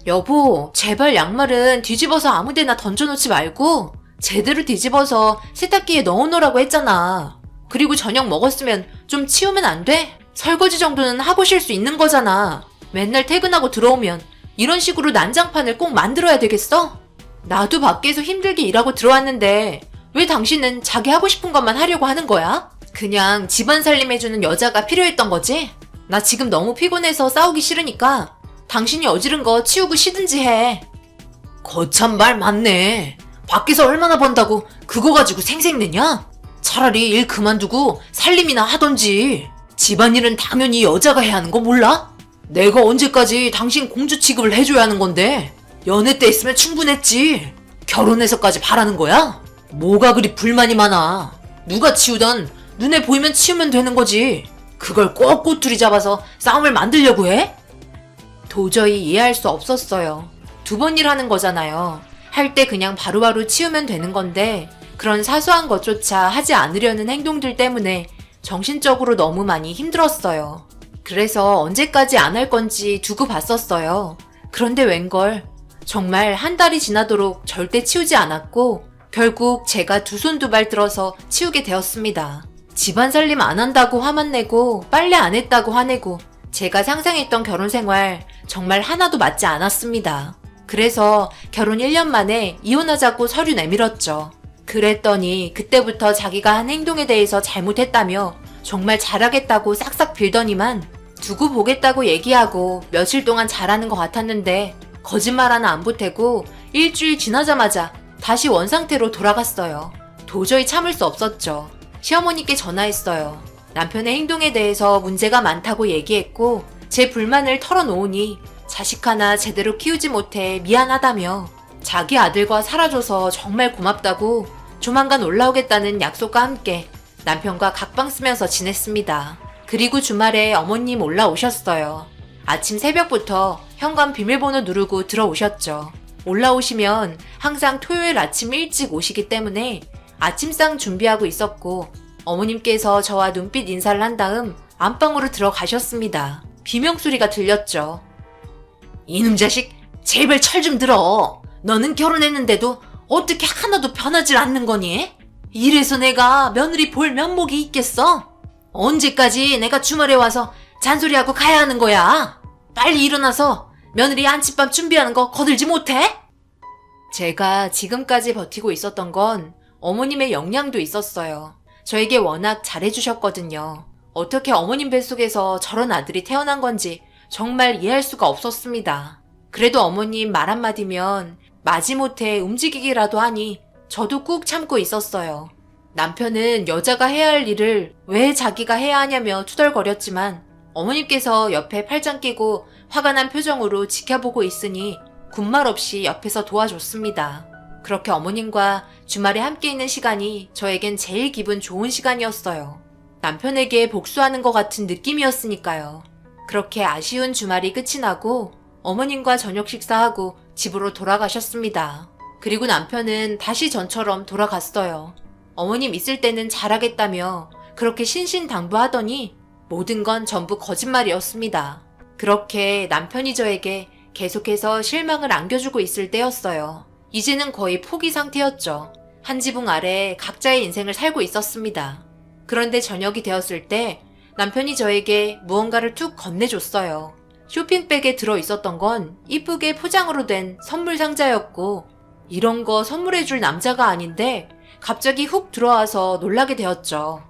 여보, 제발 양말은 뒤집어서 아무데나 던져놓지 말고 제대로 뒤집어서 세탁기에 넣어놓으라고 했잖아. 그리고 저녁 먹었으면 좀 치우면 안 돼? 설거지 정도는 하고 쉴 수 있는 거잖아. 맨날 퇴근하고 들어오면 이런 식으로 난장판을 꼭 만들어야 되겠어? 나도 밖에서 힘들게 일하고 들어왔는데 왜 당신은 자기 하고 싶은 것만 하려고 하는 거야? 그냥 집안 살림해주는 여자가 필요했던 거지? 나 지금 너무 피곤해서 싸우기 싫으니까 당신이 어지른 거 치우고 쉬든지 해. 거참 말 맞네. 밖에서 얼마나 번다고 그거 가지고 생색내냐? 차라리 일 그만두고 살림이나 하던지. 집안일은 당연히 여자가 해야 하는 거 몰라? 내가 언제까지 당신 공주 취급을 해줘야 하는 건데. 연애 때 있으면 충분했지. 결혼해서까지 바라는 거야? 뭐가 그리 불만이 많아. 누가 치우던 눈에 보이면 치우면 되는 거지. 그걸 꼭 꼬투리 잡아서 싸움을 만들려고 해? 도저히 이해할 수 없었어요. 두 번 일하는 거잖아요. 할 때 그냥 바로바로 치우면 되는 건데 그런 사소한 것조차 하지 않으려는 행동들 때문에 정신적으로 너무 많이 힘들었어요. 그래서 언제까지 안 할 건지 두고 봤었어요. 그런데 웬걸 정말 한 달이 지나도록 절대 치우지 않았고 결국 제가 두 손 두 발 들어서 치우게 되었습니다. 집안 살림 안 한다고 화만 내고 빨래 안 했다고 화내고 제가 상상했던 결혼 생활 정말 하나도 맞지 않았습니다. 그래서 결혼 1년 만에 이혼하자고 서류 내밀었죠. 그랬더니 그때부터 자기가 한 행동에 대해서 잘못했다며 정말 잘하겠다고 싹싹 빌더니만 두고 보겠다고 얘기하고 며칠 동안 잘하는 것 같았는데 거짓말 하나 안 보태고 일주일 지나자마자 다시 원상태로 돌아갔어요. 도저히 참을 수 없었죠. 시어머니께 전화했어요. 남편의 행동에 대해서 문제가 많다고 얘기했고 제 불만을 털어놓으니 자식 하나 제대로 키우지 못해 미안하다며 자기 아들과 살아줘서 정말 고맙다고 조만간 올라오겠다는 약속과 함께 남편과 각방 쓰면서 지냈습니다. 그리고 주말에 어머님 올라오셨어요. 아침 새벽부터 현관 비밀번호 누르고 들어오셨죠. 올라오시면 항상 토요일 아침 일찍 오시기 때문에 아침상 준비하고 있었고 어머님께서 저와 눈빛 인사를 한 다음 안방으로 들어가셨습니다. 비명소리가 들렸죠. 이놈 자식, 제발 철 좀 들어. 너는 결혼했는데도 어떻게 하나도 변하질 않는 거니? 이래서 내가 며느리 볼 면목이 있겠어? 언제까지 내가 주말에 와서 잔소리하고 가야 하는 거야? 빨리 일어나서 며느리 안침밤 준비하는 거 거들지 못해? 제가 지금까지 버티고 있었던 건 어머님의 역량도 있었어요. 저에게 워낙 잘해주셨거든요. 어떻게 어머님 뱃속에서 저런 아들이 태어난 건지 정말 이해할 수가 없었습니다. 그래도 어머님 말 한마디면 마지못해 움직이기라도 하니 저도 꾹 참고 있었어요. 남편은 여자가 해야 할 일을 왜 자기가 해야 하냐며 투덜거렸지만 어머님께서 옆에 팔짱 끼고 화가 난 표정으로 지켜보고 있으니 군말 없이 옆에서 도와줬습니다. 그렇게 어머님과 주말에 함께 있는 시간이 저에겐 제일 기분 좋은 시간이었어요. 남편에게 복수하는 것 같은 느낌이었으니까요. 그렇게 아쉬운 주말이 끝이 나고 어머님과 저녁 식사하고 집으로 돌아가셨습니다. 그리고 남편은 다시 전처럼 돌아갔어요. 어머님 있을 때는 잘하겠다며 그렇게 신신당부하더니 모든 건 전부 거짓말이었습니다. 그렇게 남편이 저에게 계속해서 실망을 안겨주고 있을 때였어요. 이제는 거의 포기 상태였죠. 한 지붕 아래 각자의 인생을 살고 있었습니다. 그런데 저녁이 되었을 때 남편이 저에게 무언가를 툭 건네줬어요. 쇼핑백에 들어있었던 건 이쁘게 포장으로 된 선물 상자였고 이런 거 선물해줄 남자가 아닌데 갑자기 훅 들어와서 놀라게 되었죠.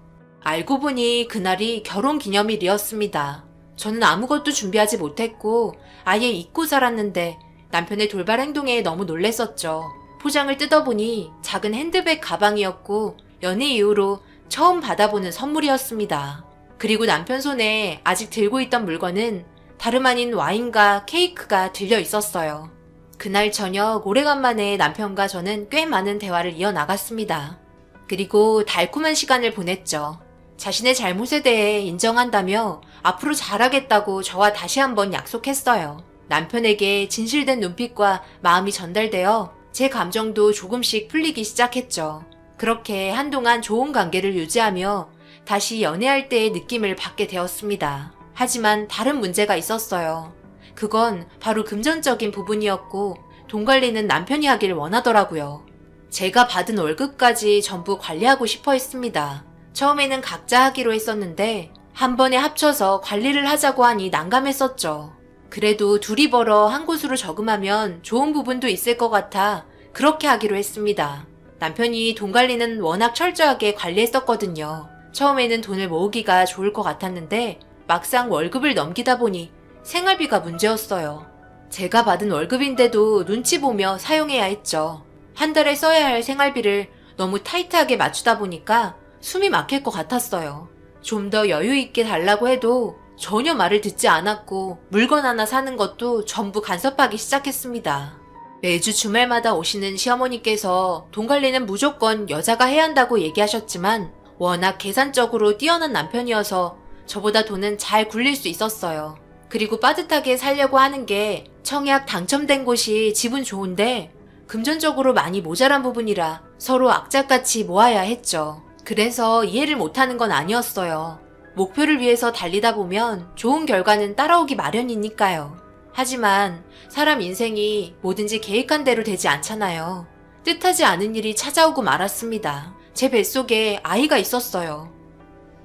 알고 보니 그날이 결혼기념일이었습니다. 저는 아무것도 준비하지 못했고 아예 잊고 살았는데 남편의 돌발 행동에 너무 놀랬었죠. 포장을 뜯어보니 작은 핸드백 가방이었고 연애 이후로 처음 받아보는 선물이었습니다. 그리고 남편 손에 아직 들고 있던 물건은 다름 아닌 와인과 케이크가 들려 있었어요. 그날 저녁 오래간만에 남편과 저는 꽤 많은 대화를 이어나갔습니다. 그리고 달콤한 시간을 보냈죠. 자신의 잘못에 대해 인정한다며 앞으로 잘하겠다고 저와 다시 한번 약속했어요. 남편에게 진실된 눈빛과 마음이 전달되어 제 감정도 조금씩 풀리기 시작했죠. 그렇게 한동안 좋은 관계를 유지하며 다시 연애할 때의 느낌을 받게 되었습니다. 하지만 다른 문제가 있었어요. 그건 바로 금전적인 부분이었고 돈 관리는 남편이 하길 원하더라고요. 제가 받은 월급까지 전부 관리하고 싶어 했습니다. 처음에는 각자 하기로 했었는데 한 번에 합쳐서 관리를 하자고 하니 난감했었죠. 그래도 둘이 벌어 한 곳으로 저금하면 좋은 부분도 있을 것 같아 그렇게 하기로 했습니다. 남편이 돈 관리는 워낙 철저하게 관리했었거든요. 처음에는 돈을 모으기가 좋을 것 같았는데 막상 월급을 넘기다 보니 생활비가 문제였어요. 제가 받은 월급인데도 눈치 보며 사용해야 했죠. 한 달에 써야 할 생활비를 너무 타이트하게 맞추다 보니까 숨이 막힐 것 같았어요. 좀 더 여유 있게 달라고 해도 전혀 말을 듣지 않았고 물건 하나 사는 것도 전부 간섭하기 시작했습니다. 매주 주말마다 오시는 시어머니께서 돈 관리는 무조건 여자가 해야 한다고 얘기하셨지만 워낙 계산적으로 뛰어난 남편이어서 저보다 돈은 잘 굴릴 수 있었어요. 그리고 빠듯하게 살려고 하는 게 청약 당첨된 곳이 집은 좋은데 금전적으로 많이 모자란 부분이라 서로 악착같이 모아야 했죠. 그래서 이해를 못하는 건 아니었어요. 목표를 위해서 달리다 보면 좋은 결과는 따라오기 마련이니까요. 하지만 사람 인생이 뭐든지 계획한 대로 되지 않잖아요. 뜻하지 않은 일이 찾아오고 말았습니다. 제 뱃속에 아이가 있었어요.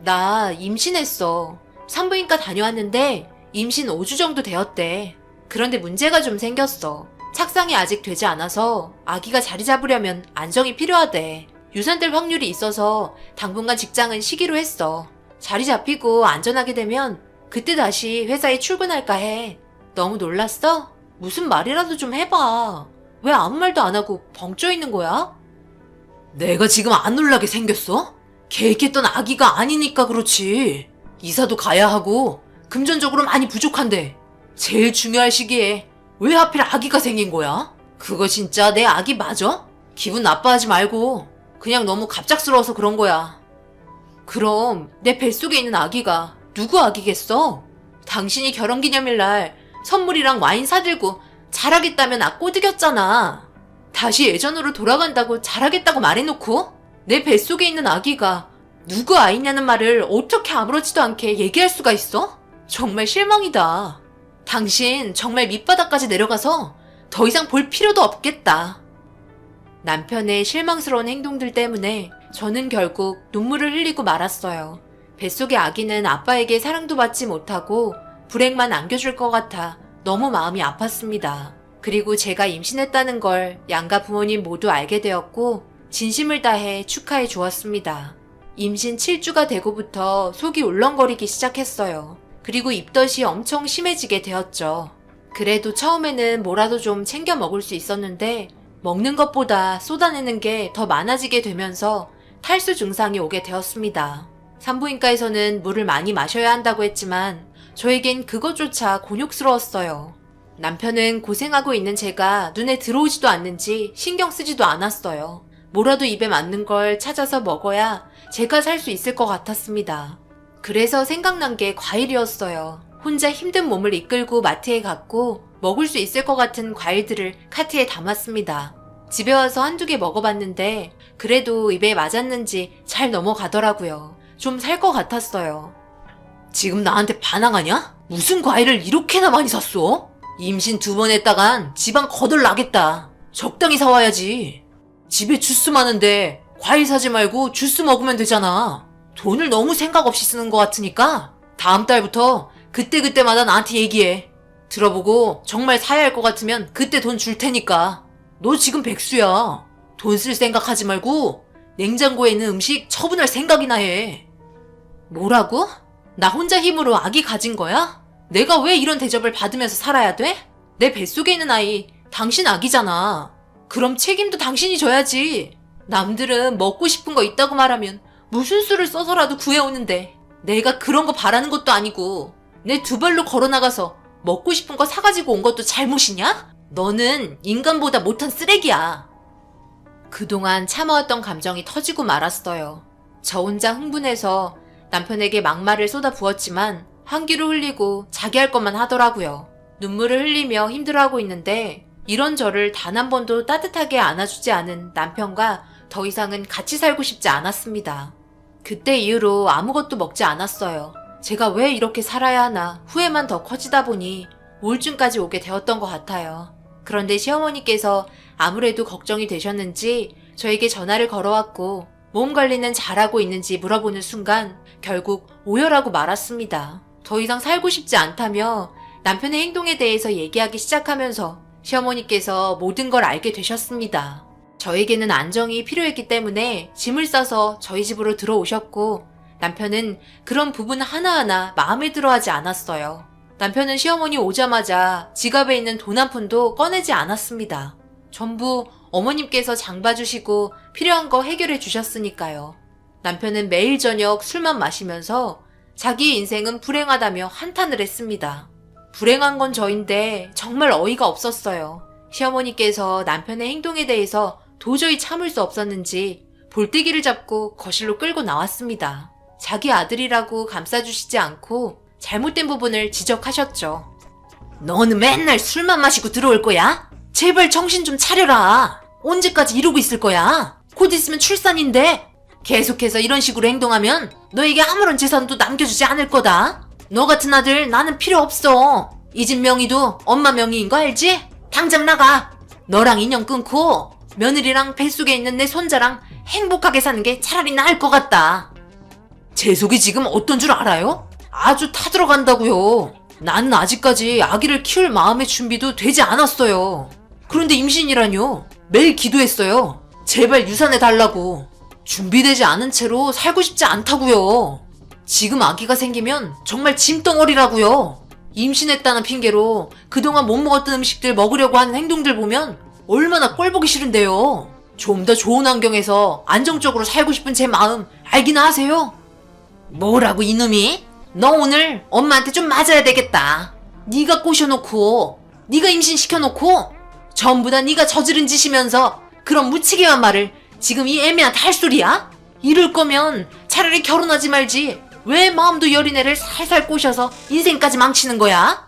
나 임신했어. 산부인과 다녀왔는데 임신 5주 정도 되었대. 그런데 문제가 좀 생겼어. 착상이 아직 되지 않아서 아기가 자리 잡으려면 안정이 필요하대. 유산될 확률이 있어서 당분간 직장은 쉬기로 했어. 자리 잡히고 안전하게 되면 그때 다시 회사에 출근할까 해. 너무 놀랐어? 무슨 말이라도 좀 해봐. 왜 아무 말도 안 하고 벙쪄 있는 거야? 내가 지금 안 놀라게 생겼어? 계획했던 아기가 아니니까 그렇지. 이사도 가야 하고 금전적으로 많이 부족한데 제일 중요할 시기에 왜 하필 아기가 생긴 거야? 그거 진짜 내 아기 맞아? 기분 나빠하지 말고 그냥 너무 갑작스러워서 그런 거야. 그럼 내 뱃속에 있는 아기가 누구 아기겠어? 당신이 결혼기념일날 선물이랑 와인 사들고 잘하겠다면 꼬드겼잖아. 다시 예전으로 돌아간다고 잘하겠다고 말해놓고 내 뱃속에 있는 아기가 누구 아이냐는 말을 어떻게 아무렇지도 않게 얘기할 수가 있어? 정말 실망이다. 당신 정말 밑바닥까지 내려가서 더 이상 볼 필요도 없겠다. 남편의 실망스러운 행동들 때문에 저는 결국 눈물을 흘리고 말았어요. 뱃속의 아기는 아빠에게 사랑도 받지 못하고 불행만 안겨줄 것 같아 너무 마음이 아팠습니다. 그리고 제가 임신했다는 걸 양가 부모님 모두 알게 되었고 진심을 다해 축하해 주었습니다. 임신 7주가 되고부터 속이 울렁거리기 시작했어요. 그리고 입덧이 엄청 심해지게 되었죠. 그래도 처음에는 뭐라도 좀 챙겨 먹을 수 있었는데 먹는 것보다 쏟아내는 게 더 많아지게 되면서 탈수 증상이 오게 되었습니다. 산부인과에서는 물을 많이 마셔야 한다고 했지만 저에겐 그것조차 곤욕스러웠어요. 남편은 고생하고 있는 제가 눈에 들어오지도 않는지 신경 쓰지도 않았어요. 뭐라도 입에 맞는 걸 찾아서 먹어야 제가 살 수 있을 것 같았습니다. 그래서 생각난 게 과일이었어요. 혼자 힘든 몸을 이끌고 마트에 갔고 먹을 수 있을 것 같은 과일들을 카트에 담았습니다. 집에 와서 한두 개 먹어봤는데 그래도 입에 맞았는지 잘 넘어가더라고요. 좀 살 것 같았어요. 지금 나한테 반항하냐? 무슨 과일을 이렇게나 많이 샀어? 임신 2번 했다간 지방 거덜 나겠다. 적당히 사와야지. 집에 주스 많은데 과일 사지 말고 주스 먹으면 되잖아. 돈을 너무 생각 없이 쓰는 것 같으니까 다음 달부터 그때그때마다 나한테 얘기해. 들어보고 정말 사야 할 것 같으면 그때 돈 줄 테니까. 너 지금 백수야. 돈 쓸 생각하지 말고 냉장고에 있는 음식 처분할 생각이나 해. 뭐라고? 나 혼자 힘으로 아기 가진 거야? 내가 왜 이런 대접을 받으면서 살아야 돼? 내 뱃속에 있는 아이 당신 아기잖아. 그럼 책임도 당신이 져야지. 남들은 먹고 싶은 거 있다고 말하면 무슨 수를 써서라도 구해오는데 내가 그런 거 바라는 것도 아니고 내 2발로 걸어나가서 먹고 싶은 거 사가지고 온 것도 잘못이냐? 너는 인간보다 못한 쓰레기야. 그동안 참아왔던 감정이 터지고 말았어요. 저 혼자 흥분해서 남편에게 막말을 쏟아부었지만 한기로 흘리고 자기 할 것만 하더라고요. 눈물을 흘리며 힘들어하고 있는데 이런 저를 단 한 번도 따뜻하게 안아주지 않은 남편과 더 이상은 같이 살고 싶지 않았습니다. 그때 이후로 아무것도 먹지 않았어요. 제가 왜 이렇게 살아야 하나 후회만 더 커지다 보니 우울증까지 오게 되었던 것 같아요. 그런데 시어머니께서 아무래도 걱정이 되셨는지 저에게 전화를 걸어왔고 몸 관리는 잘하고 있는지 물어보는 순간 결국 오열하고 말았습니다. 더 이상 살고 싶지 않다며 남편의 행동에 대해서 얘기하기 시작하면서 시어머니께서 모든 걸 알게 되셨습니다. 저에게는 안정이 필요했기 때문에 짐을 싸서 저희 집으로 들어오셨고 남편은 그런 부분 하나하나 마음에 들어하지 않았어요. 남편은 시어머니 오자마자 지갑에 있는 돈 한 푼도 꺼내지 않았습니다. 전부 어머님께서 장 봐주시고 필요한 거 해결해 주셨으니까요. 남편은 매일 저녁 술만 마시면서 자기 인생은 불행하다며 한탄을 했습니다. 불행한 건 저인데 정말 어이가 없었어요. 시어머니께서 남편의 행동에 대해서 도저히 참을 수 없었는지 볼때기를 잡고 거실로 끌고 나왔습니다. 자기 아들이라고 감싸주시지 않고 잘못된 부분을 지적하셨죠. 너는 맨날 술만 마시고 들어올 거야? 제발 정신 좀 차려라. 언제까지 이러고 있을 거야? 곧 있으면 출산인데 계속해서 이런 식으로 행동하면 너에게 아무런 재산도 남겨주지 않을 거다. 너 같은 아들 나는 필요 없어. 이 집 명의도 엄마 명의인 거 알지? 당장 나가. 너랑 인연 끊고 며느리랑 뱃속에 있는 내 손자랑 행복하게 사는 게 차라리 나을 것 같다. 제 속이 지금 어떤 줄 알아요? 아주 타들어간다고요. 나는 아직까지 아기를 키울 마음의 준비도 되지 않았어요. 그런데 임신이라뇨. 매일 기도했어요. 제발 유산해 달라고. 준비되지 않은 채로 살고 싶지 않다고요. 지금 아기가 생기면 정말 짐덩어리라고요. 임신했다는 핑계로 그동안 못 먹었던 음식들 먹으려고 하는 행동들 보면 얼마나 꼴보기 싫은데요. 좀 더 좋은 환경에서 안정적으로 살고 싶은 제 마음 알기나 하세요? 뭐라고 이놈이? 너 오늘 엄마한테 좀 맞아야 되겠다. 네가 꼬셔놓고 네가 임신시켜놓고 전부 다 네가 저지른 짓이면서 그런 무책임한 말을 지금 이 애미한테 할 소리야? 이럴 거면 차라리 결혼하지 말지. 왜 마음도 여린 애를 살살 꼬셔서 인생까지 망치는 거야?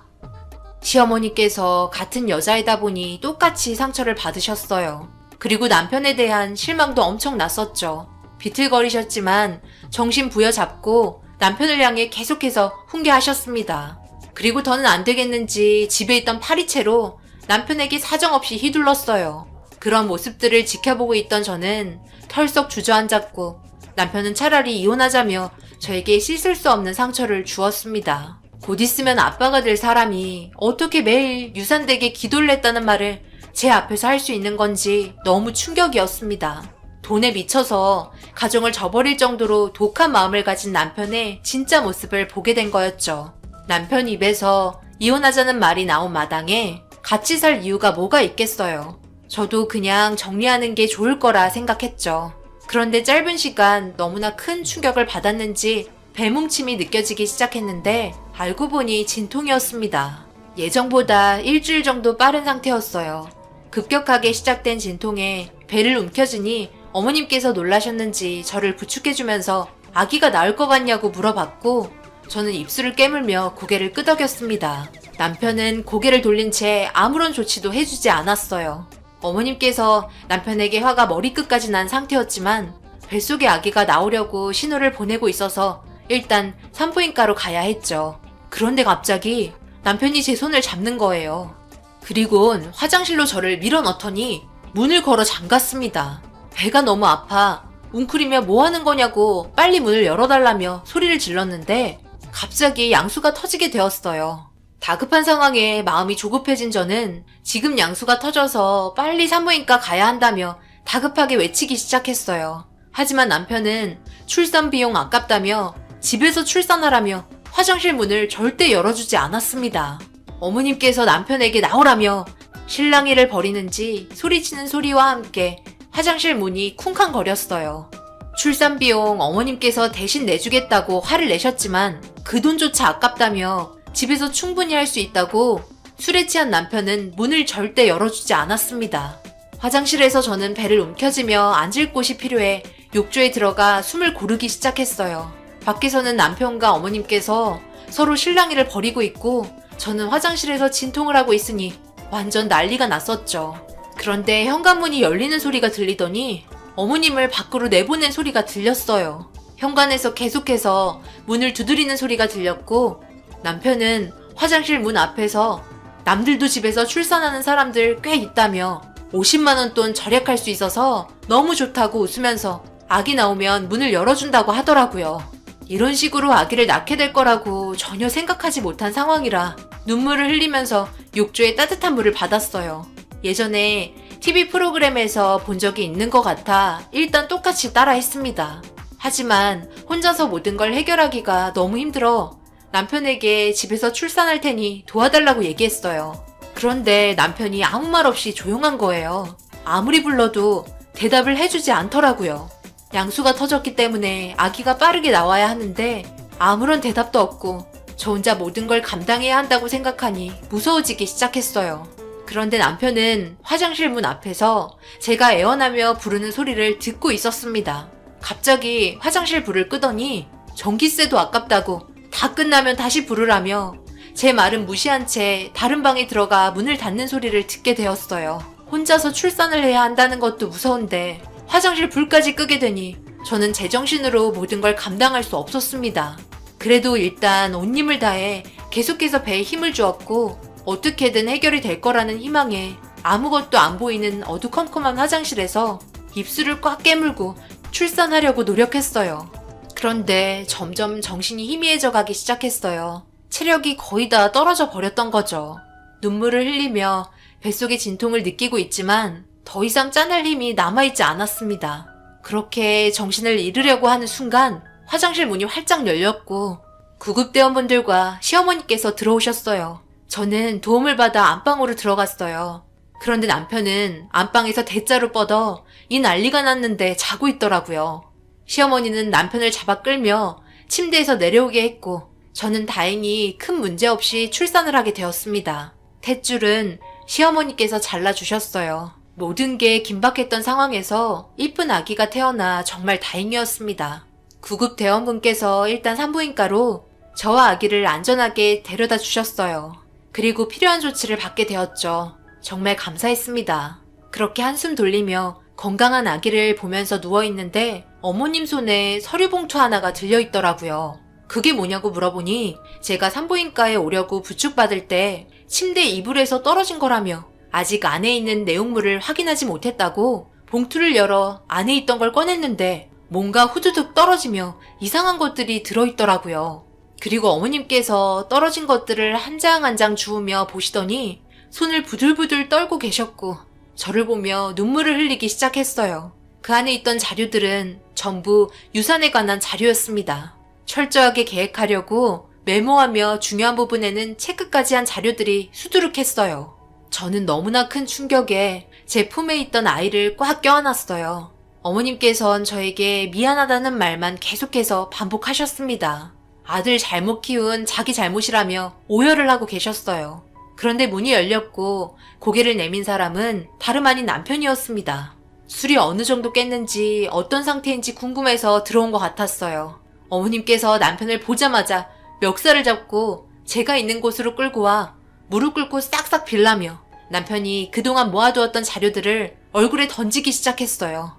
시어머니께서 같은 여자이다 보니 똑같이 상처를 받으셨어요. 그리고 남편에 대한 실망도 엄청 났었죠. 비틀거리셨지만 정신 부여잡고 남편을 향해 계속해서 훈계하셨습니다. 그리고 더는 안 되겠는지 집에 있던 파리채로 남편에게 사정없이 휘둘렀어요. 그런 모습들을 지켜보고 있던 저는 털썩 주저앉았고 남편은 차라리 이혼하자며 저에게 씻을 수 없는 상처를 주었습니다. 곧 있으면 아빠가 될 사람이 어떻게 매일 유산되게 기도를 했다는 말을 제 앞에서 할 수 있는 건지 너무 충격이었습니다. 돈에 미쳐서 가정을 저버릴 정도로 독한 마음을 가진 남편의 진짜 모습을 보게 된 거였죠. 남편 입에서 이혼하자는 말이 나온 마당에 같이 살 이유가 뭐가 있겠어요. 저도 그냥 정리하는 게 좋을 거라 생각했죠. 그런데 짧은 시간 너무나 큰 충격을 받았는지 배뭉침이 느껴지기 시작했는데 알고 보니 진통이었습니다. 예정보다 일주일 정도 빠른 상태였어요. 급격하게 시작된 진통에 배를 움켜쥐니 어머님께서 놀라셨는지 저를 부축해주면서 아기가 나을 것 같냐고 물어봤고 저는 입술을 깨물며 고개를 끄덕였습니다. 남편은 고개를 돌린 채 아무런 조치도 해주지 않았어요. 어머님께서 남편에게 화가 머리끝까지 난 상태였지만 뱃속에 아기가 나오려고 신호를 보내고 있어서 일단 산부인과로 가야 했죠. 그런데 갑자기 남편이 제 손을 잡는 거예요. 그리곤 화장실로 저를 밀어넣더니 문을 걸어 잠갔습니다. 배가 너무 아파 웅크리며 뭐 하는 거냐고 빨리 문을 열어달라며 소리를 질렀는데 갑자기 양수가 터지게 되었어요. 다급한 상황에 마음이 조급해진 저는 지금 양수가 터져서 빨리 산부인과 가야 한다며 다급하게 외치기 시작했어요. 하지만 남편은 출산 비용 아깝다며 집에서 출산하라며 화장실 문을 절대 열어주지 않았습니다. 어머님께서 남편에게 나오라며 실랑이를 벌이는지 소리치는 소리와 함께 화장실 문이 쿵쾅거렸어요. 출산 비용 어머님께서 대신 내주겠다고 화를 내셨지만 그 돈조차 아깝다며 집에서 충분히 할 수 있다고 술에 취한 남편은 문을 절대 열어주지 않았습니다. 화장실에서 저는 배를 움켜쥐며 앉을 곳이 필요해 욕조에 들어가 숨을 고르기 시작했어요. 밖에서는 남편과 어머님께서 서로 실랑이를 벌이고 있고 저는 화장실에서 진통을 하고 있으니 완전 난리가 났었죠. 그런데 현관문이 열리는 소리가 들리더니 어머님을 밖으로 내보낸 소리가 들렸어요. 현관에서 계속해서 문을 두드리는 소리가 들렸고 남편은 화장실 문 앞에서 남들도 집에서 출산하는 사람들 꽤 있다며 50만원 돈 절약할 수 있어서 너무 좋다고 웃으면서 아기 나오면 문을 열어준다고 하더라고요. 이런 식으로 아기를 낳게 될 거라고 전혀 생각하지 못한 상황이라 눈물을 흘리면서 욕조에 따뜻한 물을 받았어요. 예전에 TV 프로그램에서 본 적이 있는 것 같아 일단 똑같이 따라 했습니다. 하지만 혼자서 모든 걸 해결하기가 너무 힘들어 남편에게 집에서 출산할 테니 도와달라고 얘기했어요. 그런데 남편이 아무 말 없이 조용한 거예요. 아무리 불러도 대답을 해주지 않더라고요. 양수가 터졌기 때문에 아기가 빠르게 나와야 하는데 아무런 대답도 없고 저 혼자 모든 걸 감당해야 한다고 생각하니 무서워지기 시작했어요. 그런데 남편은 화장실 문 앞에서 제가 애원하며 부르는 소리를 듣고 있었습니다. 갑자기 화장실 불을 끄더니 전기세도 아깝다고 다 끝나면 다시 부르라며 제 말은 무시한 채 다른 방에 들어가 문을 닫는 소리를 듣게 되었어요. 혼자서 출산을 해야 한다는 것도 무서운데 화장실 불까지 끄게 되니 저는 제정신으로 모든 걸 감당할 수 없었습니다. 그래도 일단 온 힘을 다해 계속해서 배에 힘을 주었고 어떻게든 해결이 될 거라는 희망에 아무것도 안 보이는 어두컴컴한 화장실에서 입술을 꽉 깨물고 출산하려고 노력했어요. 그런데 점점 정신이 희미해져 가기 시작했어요. 체력이 거의 다 떨어져 버렸던 거죠. 눈물을 흘리며 뱃속의 진통을 느끼고 있지만 더 이상 짠할 힘이 남아있지 않았습니다. 그렇게 정신을 잃으려고 하는 순간 화장실 문이 활짝 열렸고 구급대원분들과 시어머니께서 들어오셨어요. 저는 도움을 받아 안방으로 들어갔어요. 그런데 남편은 안방에서 대자로 뻗어 이 난리가 났는데 자고 있더라고요. 시어머니는 남편을 잡아 끌며 침대에서 내려오게 했고 저는 다행히 큰 문제 없이 출산을 하게 되었습니다. 탯줄은 시어머니께서 잘라주셨어요. 모든 게 긴박했던 상황에서 이쁜 아기가 태어나 정말 다행이었습니다. 구급대원분께서 일단 산부인과로 저와 아기를 안전하게 데려다 주셨어요. 그리고 필요한 조치를 받게 되었죠. 정말 감사했습니다. 그렇게 한숨 돌리며 건강한 아기를 보면서 누워있는데 어머님 손에 서류 봉투 하나가 들려있더라고요. 그게 뭐냐고 물어보니 제가 산부인과에 오려고 부축받을 때 침대 이불에서 떨어진 거라며 아직 안에 있는 내용물을 확인하지 못했다고 봉투를 열어 안에 있던 걸 꺼냈는데 뭔가 후두둑 떨어지며 이상한 것들이 들어있더라고요. 그리고 어머님께서 떨어진 것들을 한 장 한 장 주우며 보시더니 손을 부들부들 떨고 계셨고 저를 보며 눈물을 흘리기 시작했어요. 그 안에 있던 자료들은 전부 유산에 관한 자료였습니다. 철저하게 계획하려고 메모하며 중요한 부분에는 체크까지 한 자료들이 수두룩했어요. 저는 너무나 큰 충격에 제 품에 있던 아이를 꽉 껴안았어요. 어머님께선 저에게 미안하다는 말만 계속해서 반복하셨습니다. 아들 잘못 키운 자기 잘못이라며 오열을 하고 계셨어요. 그런데 문이 열렸고 고개를 내민 사람은 다름 아닌 남편이었습니다. 술이 어느 정도 깼는지 어떤 상태인지 궁금해서 들어온 것 같았어요. 어머님께서 남편을 보자마자 멱살을 잡고 제가 있는 곳으로 끌고 와 무릎 꿇고 싹싹 빌라며 남편이 그동안 모아두었던 자료들을 얼굴에 던지기 시작했어요.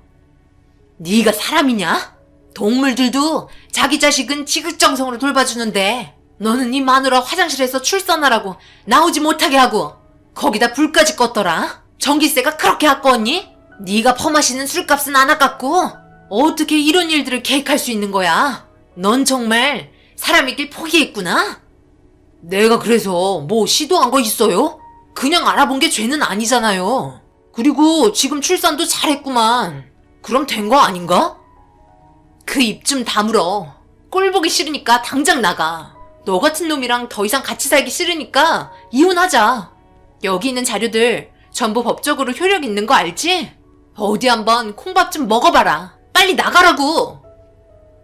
네가 사람이냐? 동물들도 자기 자식은 지극정성으로 돌봐주는데 너는 네 마누라 화장실에서 출산하라고 나오지 못하게 하고 거기다 불까지 껐더라. 전기세가 그렇게 아까웠니? 네가 퍼마시는 술값은 안 아깝고 어떻게 이런 일들을 계획할 수 있는 거야? 넌 정말 사람이길 포기했구나? 내가 그래서 뭐 시도한 거 있어요? 그냥 알아본 게 죄는 아니잖아요. 그리고 지금 출산도 잘했구만. 그럼 된 거 아닌가? 그 입 좀 다물어. 꼴 보기 싫으니까 당장 나가. 너 같은 놈이랑 더 이상 같이 살기 싫으니까 이혼하자. 여기 있는 자료들 전부 법적으로 효력 있는 거 알지? 어디 한번 콩밥 좀 먹어봐라. 빨리 나가라고.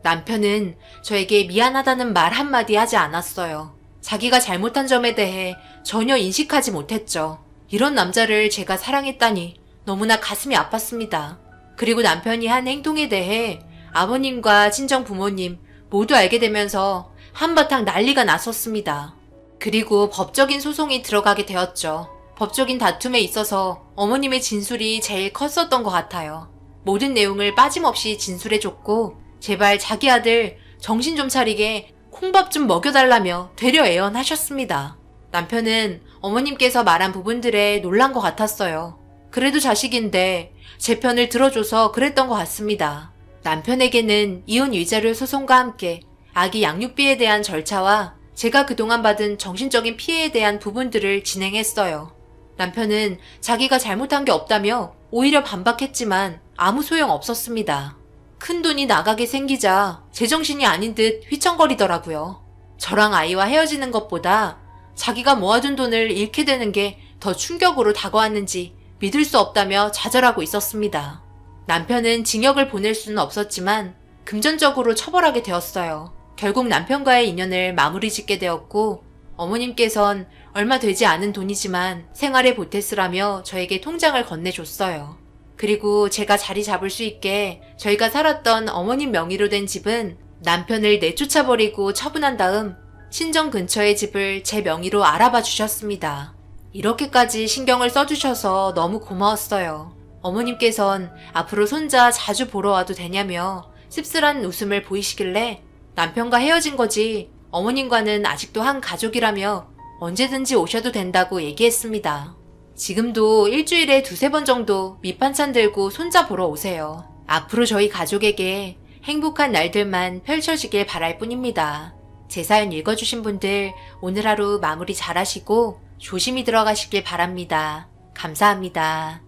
남편은 저에게 미안하다는 말 한마디 하지 않았어요. 자기가 잘못한 점에 대해 전혀 인식하지 못했죠. 이런 남자를 제가 사랑했다니 너무나 가슴이 아팠습니다. 그리고 남편이 한 행동에 대해 아버님과 친정 부모님 모두 알게 되면서 한바탕 난리가 났었습니다. 그리고 법적인 소송이 들어가게 되었죠. 법적인 다툼에 있어서 어머님의 진술이 제일 컸었던 것 같아요. 모든 내용을 빠짐없이 진술해줬고 제발 자기 아들 정신 좀 차리게 콩밥 좀 먹여달라며 되려 애원하셨습니다. 남편은 어머님께서 말한 부분들에 놀란 것 같았어요. 그래도 자식인데 제 편을 들어줘서 그랬던 것 같습니다. 남편에게는 이혼 위자료 소송과 함께 아기 양육비에 대한 절차와 제가 그동안 받은 정신적인 피해에 대한 부분들을 진행했어요. 남편은 자기가 잘못한 게 없다며 오히려 반박했지만 아무 소용 없었습니다. 큰 돈이 나가게 생기자 제정신이 아닌 듯 휘청거리더라고요. 저랑 아이와 헤어지는 것보다 자기가 모아둔 돈을 잃게 되는 게 더 충격으로 다가왔는지 믿을 수 없다며 좌절하고 있었습니다. 남편은 징역을 보낼 수는 없었지만 금전적으로 처벌하게 되었어요. 결국 남편과의 인연을 마무리 짓게 되었고 어머님께선 얼마 되지 않은 돈이지만 생활에 보태쓰라며 저에게 통장을 건네줬어요. 그리고 제가 자리 잡을 수 있게 저희가 살았던 어머님 명의로 된 집은 남편을 내쫓아버리고 처분한 다음 친정 근처의 집을 제 명의로 알아봐 주셨습니다. 이렇게까지 신경을 써주셔서 너무 고마웠어요. 어머님께선 앞으로 손자 자주 보러 와도 되냐며 씁쓸한 웃음을 보이시길래 남편과 헤어진 거지 어머님과는 아직도 한 가족이라며 언제든지 오셔도 된다고 얘기했습니다. 지금도 일주일에 2-3번 정도 밑반찬 들고 손자 보러 오세요. 앞으로 저희 가족에게 행복한 날들만 펼쳐지길 바랄 뿐입니다. 제 사연 읽어주신 분들 오늘 하루 마무리 잘하시고 조심히 들어가시길 바랍니다. 감사합니다.